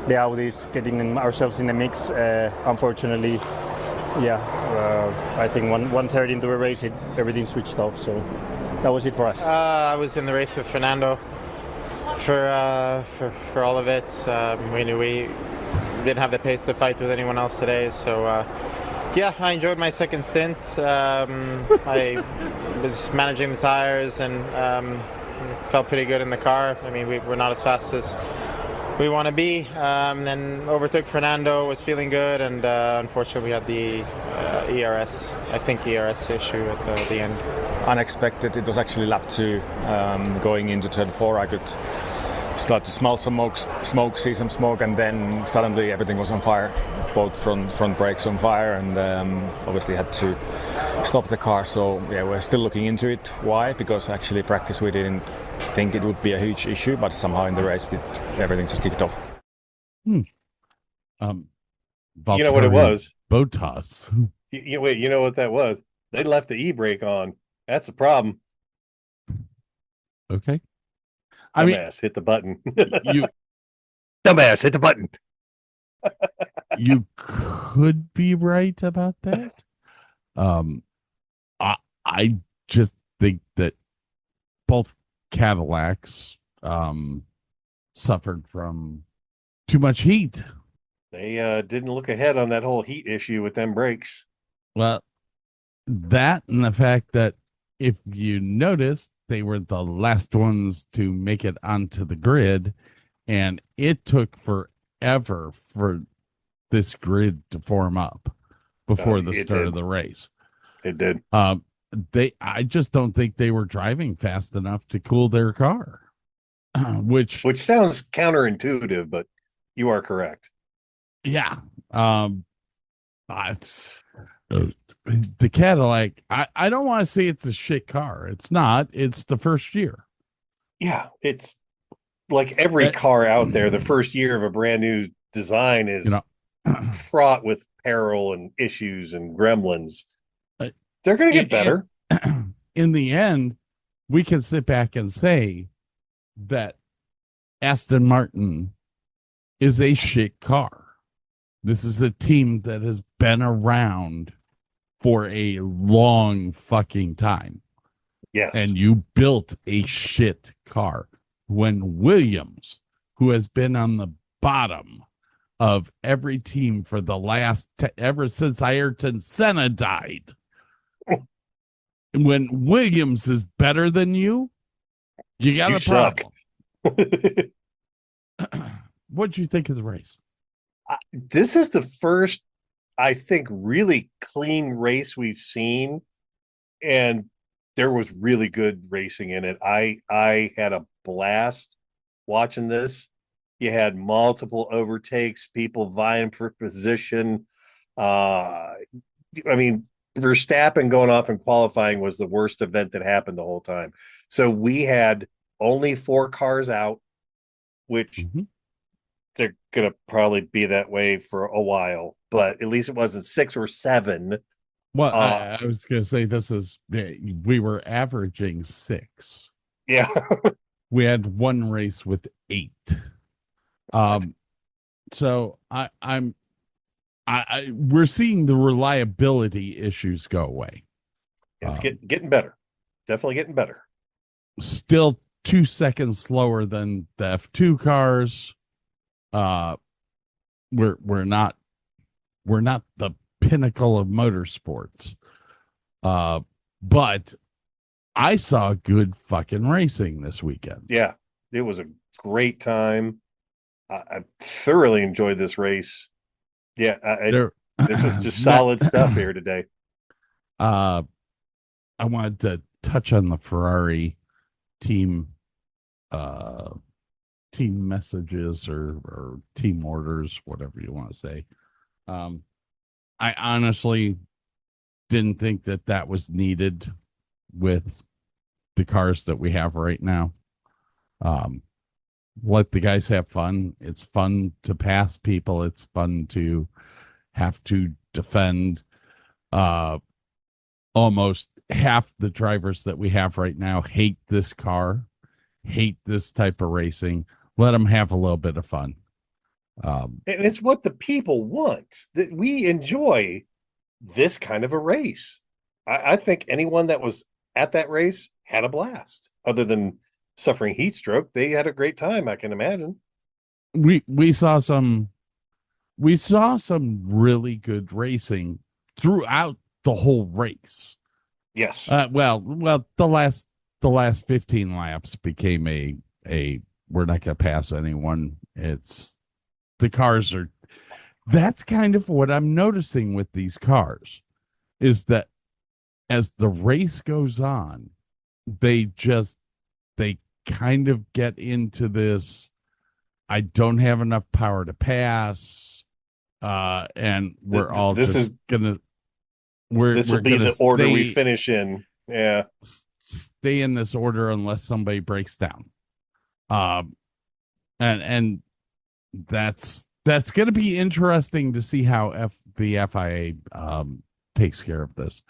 the Audis, getting ourselves in the mix. Unfortunately, I think one third into the race, everything switched off. So that was it for us. I was in the race with Fernando for all of it. We knew we didn't have the pace to fight with anyone else today. So I enjoyed my second stint. I was managing the tires and felt pretty good in the car. I mean, we're not as fast as we want to be. Then overtook Fernando, was feeling good, and unfortunately we had the ERS issue at the end. Unexpected. It was actually lap 2 going into turn 4. I could start to smell some smoke, see some smoke, and then suddenly everything was on fire. Both front brakes on fire, and obviously had to stop the car. So yeah, we're still looking into it. Why? Because actually practice we didn't think it would be a huge issue, but somehow in the race everything just kicked off. You know what it was? Bottas. Wait, you know what that was? They left the e-brake on. That's the problem. Okay. Dumbass, hit the button. You dumbass, hit the button. You could be right about that. I just think that both Cadillacs suffered from too much heat. They didn't look ahead on that whole heat issue with them brakes. Well, that and the fact that if you notice, they were the last ones to make it onto the grid, and it took forever for this grid to form up before the start of the race. It did. I just don't think they were driving fast enough to cool their car. Which sounds counterintuitive, but you are correct. Yeah. The Cadillac, I don't want to say it's a shit car. It's not. It's the first year. Yeah, it's like every car out there. The first year of a brand new design is fraught with peril and issues and gremlins. They're going to get better. In the end, we can sit back and say that Aston Martin is a shit car. This is a team that has been around for a long fucking time. Yes. And you built a shit car. when Williams, who has been on the bottom of every team for the last ever since Ayrton Senna died, when Williams is better than you got a problem. What'd you think of the race? This is the first, I think, really clean race we've seen, and there was really good racing in it. I had a blast watching this. You had multiple overtakes, people vying for position. I mean, Verstappen going off in qualifying was the worst event that happened the whole time. So we had only 4 cars out, which they're going to probably be that way for a while, but at least it wasn't 6 or 7. Well, I was going to say we were averaging 6. Yeah. We had one race with 8. So we're seeing the reliability issues go away. It's getting better. Definitely getting better. Still 2 seconds slower than the F2 cars. We're not the pinnacle of motorsports. But I saw good fucking racing this weekend. Yeah, it was a great time. I thoroughly enjoyed this race. Yeah, this was just solid stuff here today. I wanted to touch on the Ferrari team messages or team orders, whatever you want to say. I honestly didn't think that was needed with the cars that we have right now. Let the guys have fun. It's fun to pass people. It's fun to have to defend. Almost half the drivers that we have right now hate this car, hate this type of racing. Let them have a little bit of fun. And it's what the people want. That we enjoy this kind of a race. I think anyone that was at that race had a blast. Other than suffering heat stroke, they had a great time, I can imagine. We saw some really good racing throughout the whole race. Yes. Well, the last 15 laps became a we're not going to pass anyone. It's the cars are. That's kind of what I'm noticing with these cars, is that as the race goes on, they kind of get into this, I don't have enough power to pass, and we're all this just gonna this will be the order we finish in. Yeah, stay in this order unless somebody breaks down. And that's going to be interesting to see how the FIA takes care of this.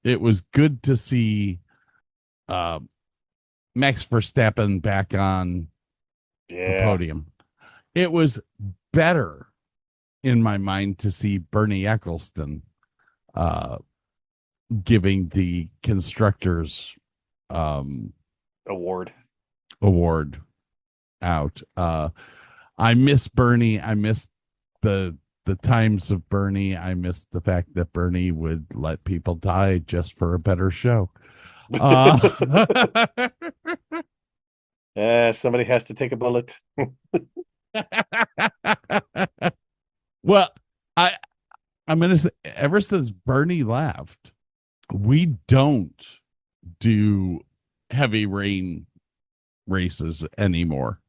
It was good to see Max Verstappen back on the podium. It was better in my mind to see Bernie Eccleston giving the constructors award out. I miss Bernie. I miss the times of Bernie. I miss the fact that Bernie would let people die just for a better show. Somebody has to take a bullet. Well, I'm going to say, ever since Bernie left, we don't do heavy rain races anymore.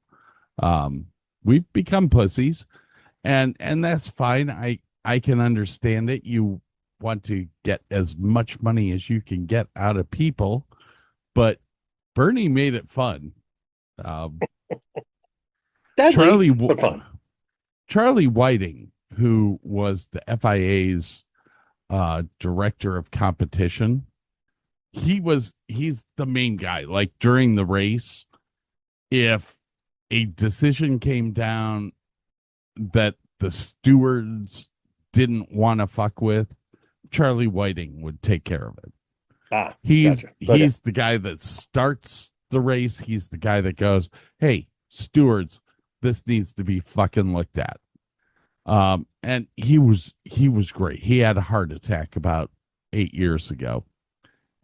We've become pussies, and that's fine. I can understand it. You want to get as much money as you can get out of people, but Bernie made it fun. Charlie Whiting, who was the FIA's director of competition, he's the main guy. Like during the race, if a decision came down that the stewards didn't want to fuck with, Charlie Whiting would take care of it. He's the guy that starts the race, he's the guy that goes, "Hey, stewards, this needs to be fucking looked at." And he was great. He had a heart attack about 8 years ago,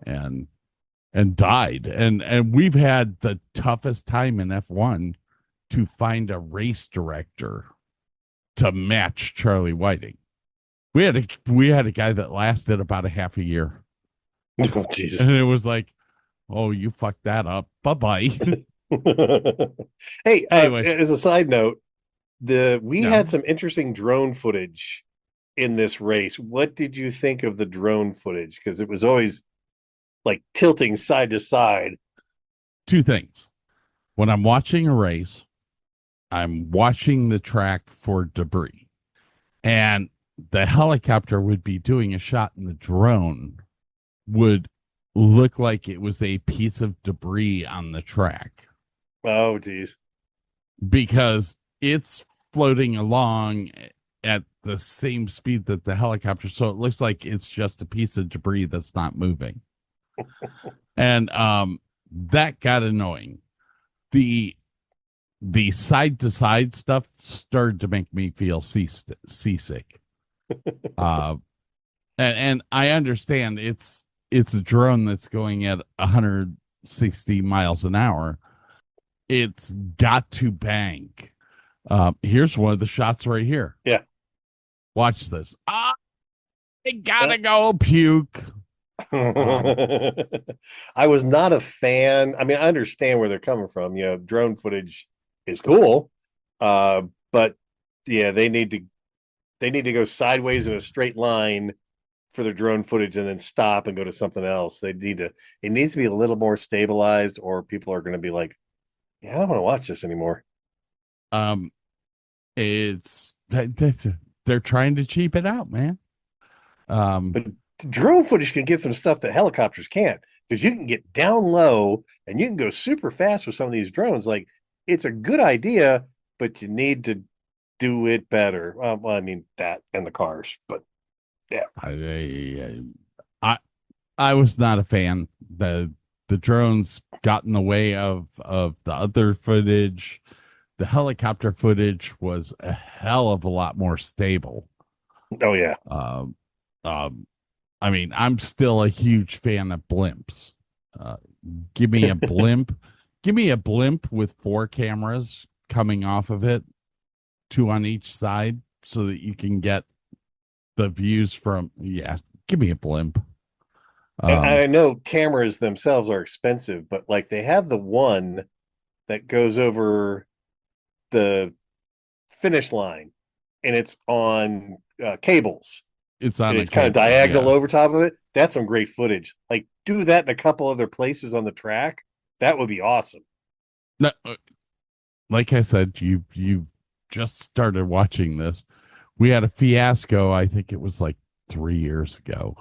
and died. And we've had the toughest time in F1 to find a race director to match Charlie Whiting. We had a guy that lasted about a half a year. Oh, Jesus. And it was like, oh, you fucked that up. Bye-bye. Hey, Anyways. as a side note, we had some interesting drone footage in this race. What did you think of the drone footage? Because it was always like tilting side to side. Two things. When I'm watching a race, I'm watching the track for debris. And the helicopter would be doing a shot, and the drone would look like it was a piece of debris on the track. Oh, geez. Because it's floating along at the same speed that the helicopter, so it looks like it's just a piece of debris that's not moving. And that got annoying. The side to side stuff started to make me feel seasick. And I understand it's a drone that's going at 160 miles an hour. It's got to bank. Here's one of the shots right here. Yeah. Watch this. I gotta go puke. I was not a fan. I mean, I understand where they're coming from. You know, drone footage is cool. But yeah, they need to go sideways in a straight line for their drone footage and then stop and go to something else. It needs to be a little more stabilized, or people are going to be like, yeah, I don't want to watch this anymore. They're trying to cheap it out, man. But drone footage can get some stuff that helicopters can't, because you can get down low and you can go super fast with some of these drones. Like, it's a good idea, but you need to do it better. Well, I mean, that and the cars, but yeah. I was not a fan. The drones got in the way of the other footage. The helicopter footage was a hell of a lot more stable. Oh yeah. I mean, I'm still a huge fan of blimps. Give me a blimp. Give me a blimp with 4 cameras coming off of it, 2 on each side, so that you can get the views from. Yeah, give me a blimp. And I know cameras themselves are expensive, but like they have the one that goes over the finish line, and it's on cables. It's on. It's kind of diagonal over top of it. That's some great footage. Like, do that in a couple other places on the track. That would be awesome. No, like I said, you've just started watching this. We had a fiasco. I think it was like 3 years ago,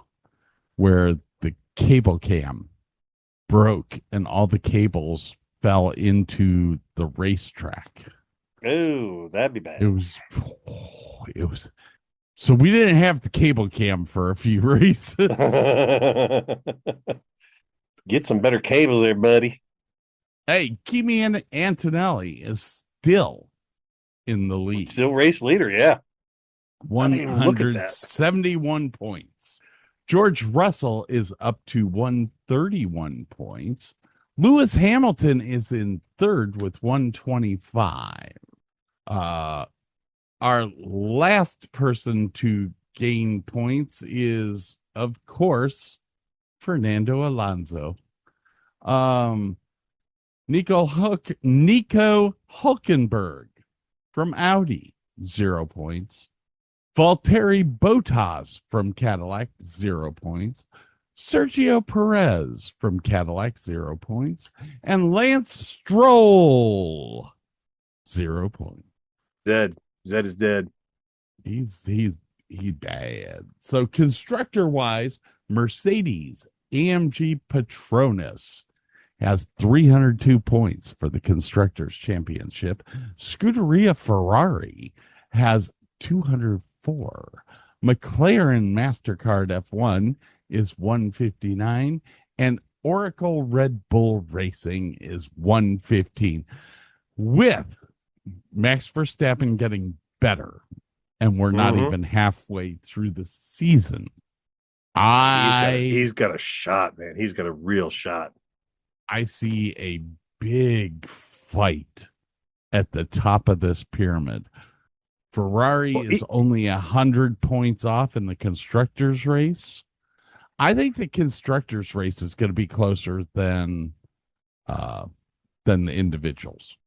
where the cable cam broke and all the cables fell into the racetrack. Oh, that'd be bad. It was. So we didn't have the cable cam for a few races. Get some better cables there, buddy. Hey, Kimi Antonelli is still in the lead. Still race leader, yeah. 171 points. George Russell is up to 131 points. Lewis Hamilton is in third with 125. Our last person to gain points is, of course, Fernando Alonso. Nico Hulkenberg from Audi, 0 points. Valtteri Bottas from Cadillac, 0 points. Sergio Perez from Cadillac, 0 points. And Lance Stroll, 0 points. Dead. Zed is dead. He's bad. So constructor wise, Mercedes AMG Petronas has 302 points for the Constructors' Championship. Scuderia Ferrari has 204. McLaren MasterCard F1 is 159. And Oracle Red Bull Racing is 115 with Max Verstappen getting better. And we're not even halfway through the season. He's got a shot, man. He's got a real shot. I see a big fight at the top of this pyramid. Ferrari is only 100 points off in the constructors race. I think the constructors race is going to be closer than the individuals.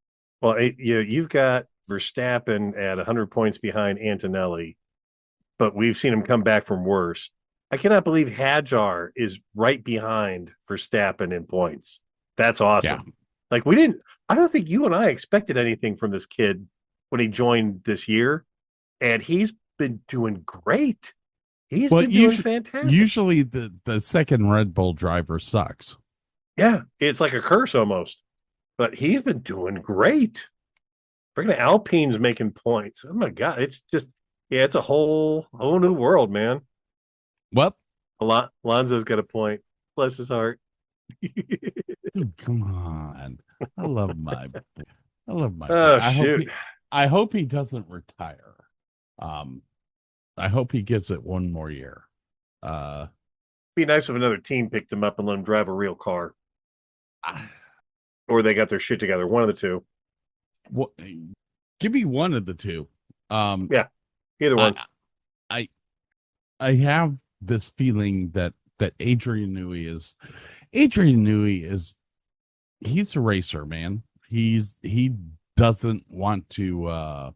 Well, you've got Verstappen at 100 points behind Antonelli, but we've seen him come back from worse. I cannot believe Hadjar is right behind Verstappen in points. That's awesome. Yeah. Like I don't think you and I expected anything from this kid when he joined this year, and he's been doing great. He's been doing fantastic. Usually the second Red Bull driver sucks. Yeah, it's like a curse almost. But he's been doing great. Freaking Alpine's making points. Oh my God. It's just, it's a whole new world, man. Well, Alonso's got a point. Bless his heart. Dude, come on. I love my Oh, shoot. I hope he doesn't retire. I hope he gives it one more year. Be nice if another team picked him up and let him drive a real car. Or they got their shit together. One of the two. What? Give me one of the two. Yeah, either one. I have this feeling that Adrian Newey is he's a racer, man. He doesn't want to.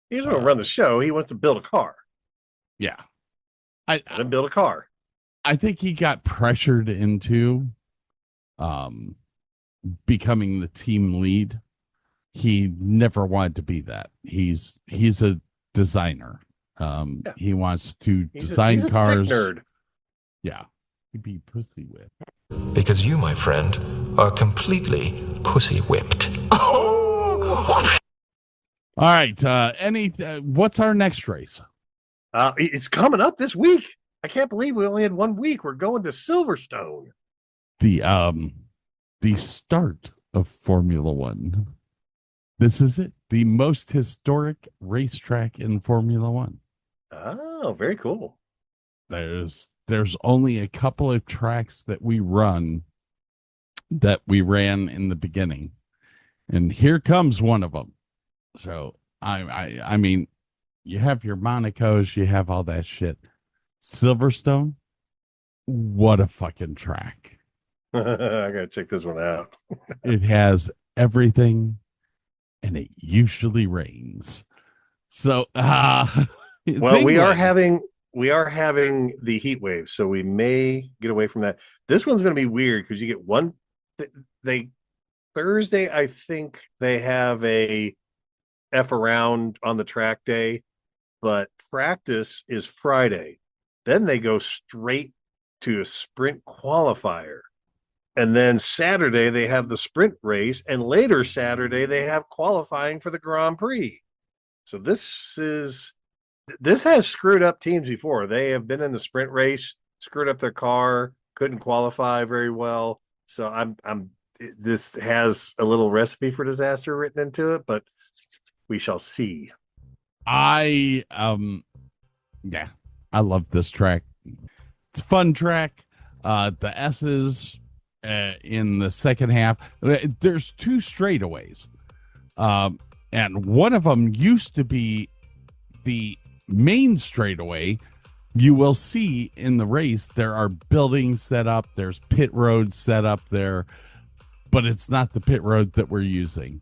He doesn't want to run the show. He wants to build a car. Yeah, Let him build a car. I think he got pressured into becoming the team lead. He never wanted to be that. He's a designer. He wants to design cars. Tech nerd. Yeah, he'd be pussy whipped. Because you, my friend, are completely pussy whipped. All right. What's our next race? It's coming up this week. I can't believe we only had 1 week. We're going to Silverstone. The start of Formula One. This is it. The most historic racetrack in Formula One. Oh, very cool. There's only a couple of tracks that we ran in the beginning. And here comes one of them. So I mean, you have your Monacos, you have all that shit. Silverstone, what a fucking track. I gotta check this one out. It has everything, and it usually rains. So well, we are having the heat wave, so we may get away from that. This one's going to be weird because you get one. They Thursday, I think they have a F around on the track day, but practice is Friday. Then they go straight to a sprint qualifier. And then Saturday, they have the sprint race. And later Saturday, they have qualifying for the Grand Prix. So this has screwed up teams before. They have been in the sprint race, screwed up their car, couldn't qualify very well. So this has a little recipe for disaster written into it, but we shall see. I love this track. It's a fun track. The S's in the second half. There's two straightaways. And one of them used to be the main straightaway. You will see in the race there are buildings set up, there's pit roads set up there, but it's not the pit road that we're using.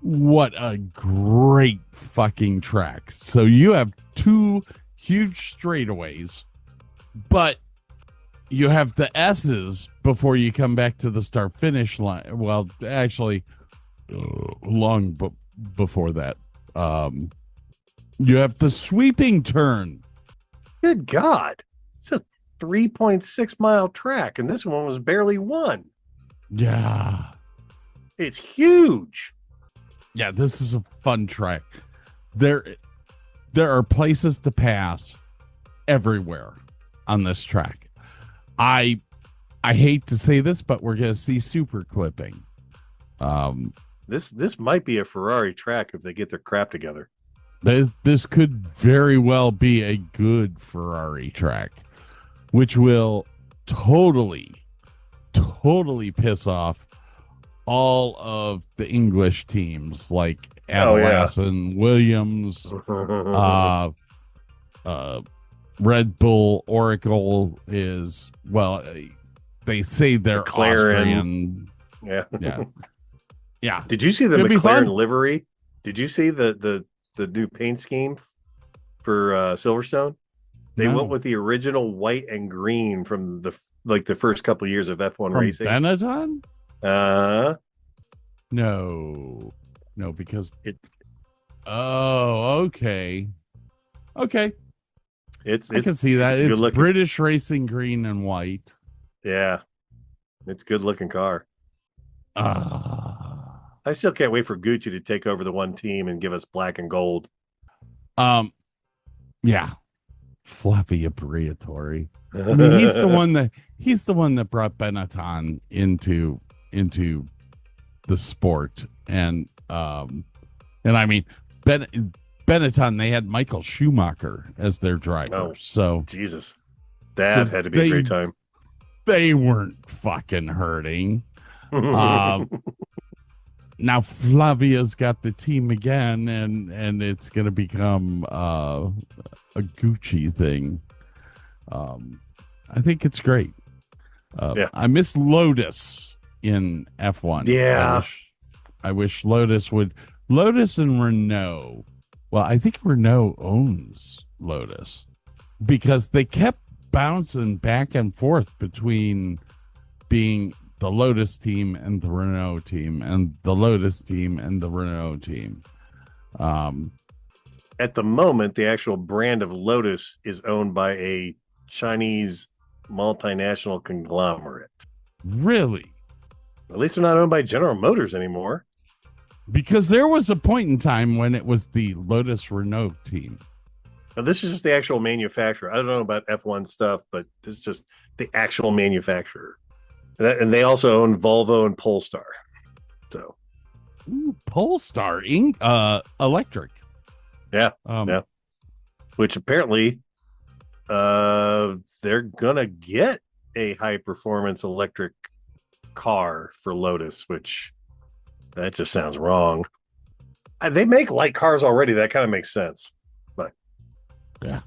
What a great fucking track. So you have two huge straightaways, but you have the S's before you come back to the start finish line. Well, actually, long before that. You have the sweeping turn. Good God. It's a 3.6 mile track, and this one was barely one. Yeah. It's huge. Yeah, this is a fun track. There are places to pass everywhere on this track. I I hate to say this, but we're going to see super clipping. This might be a Ferrari track if they get their crap together. This could very well be a good Ferrari track, which will totally piss off all of the English teams like Atlas Williams, Red Bull, Oracle is, well, they say they're McLaren. Austrian. Yeah. Did you see the Could be McLaren fun. livery? Did you see the new paint scheme for Silverstone? They No. went with the original white and green from the first couple of years of F1 From racing. Benetton? No, because okay. I can see that. It's good-looking. British racing green and white. Yeah, it's a good looking car. I still can't wait for Gucci to take over the one team and give us black and gold. Yeah. Flavio Briatore. I mean, he's the one that brought Benetton into the sport. And I mean, Benetton, they had Michael Schumacher as their driver. Oh, so Jesus. That had to be a great time. They weren't fucking hurting. Now Flavia's got the team again, and it's going to become a Gucci thing. I think it's great. I miss Lotus in F1. Yeah. I wish Lotus would. Lotus and Renault. Well, I think Renault owns Lotus because they kept bouncing back and forth between being the Lotus team and the Renault team and the Lotus team and the Renault team. At the moment, the actual brand of Lotus is owned by a Chinese multinational conglomerate. Really? At least they're not owned by General Motors anymore. Because there was a point in time when it was the Lotus Renault team. Now, this is just the actual manufacturer. I don't know about F1 stuff, but this is just the actual manufacturer. And they also own Volvo and Polestar. So, Polestar electric. Yeah. Yeah. Which apparently they're gonna get a high performance electric car for Lotus, which that just sounds wrong. They make light cars already. That kind of makes sense. But yeah.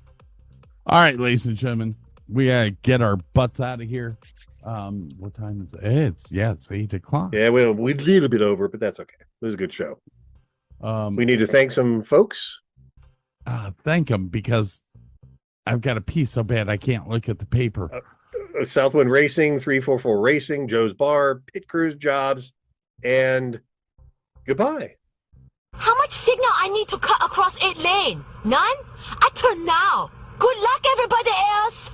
All right, ladies and gentlemen, we gotta get our butts out of here. What time is it? It's 8:00. Yeah, we a little bit over, but that's okay. This is a good show. We need to thank some folks. Thank them because I've got to pee so bad I can't look at the paper. Southwind Racing, 344 Racing, Joe's Bar, Pit Crews Jobs, and goodbye. How much signal I need to cut across 8 lane? None? I turn now. Good luck, everybody else.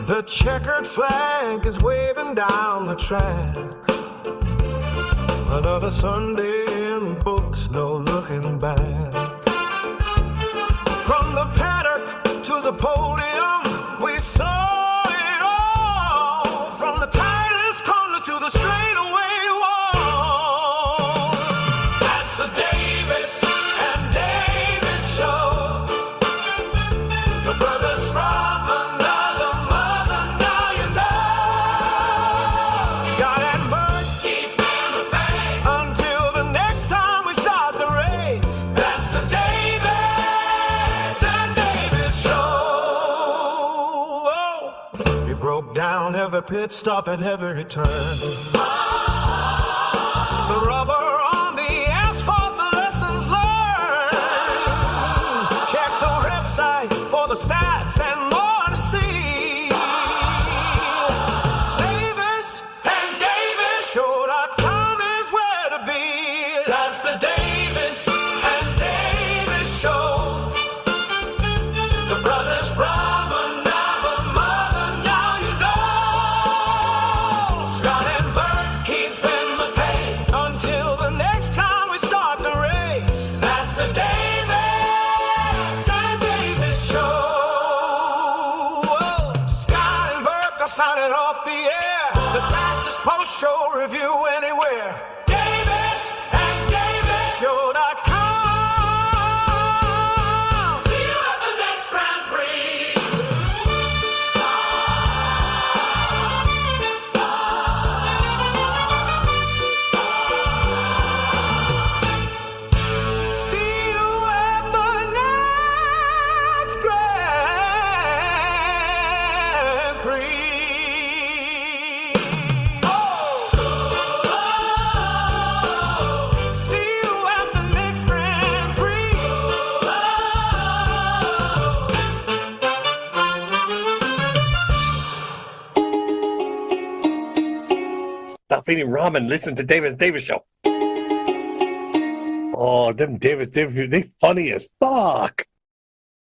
The checkered flag is waving down the track. Another Sunday in the books, no looking back. From the paddock to the podium, we saw it all. From the tightest corners to the straightaway wall. That's the Davis and Davis show. The brothers from another mother, now you know. Scott and Bert, keep in the pace until the next time we start the race. That's the Davis and Davis show. We broke down every pit stop and every turn. The rubber on the asphalt, the lessons learned. Check the website for the stats and more to see. Davis and Davis.com is where to be. That's the Davis and Davis show. The brothers from another mother, now you know. with you anywhere. Davis and Davis Show.com. See you at the next Grand Prix. See you at the next Grand Prix. See you at the next Grand Prix. Stop eating ramen. Listen to David Davis Show. Oh, them David, they funny as fuck.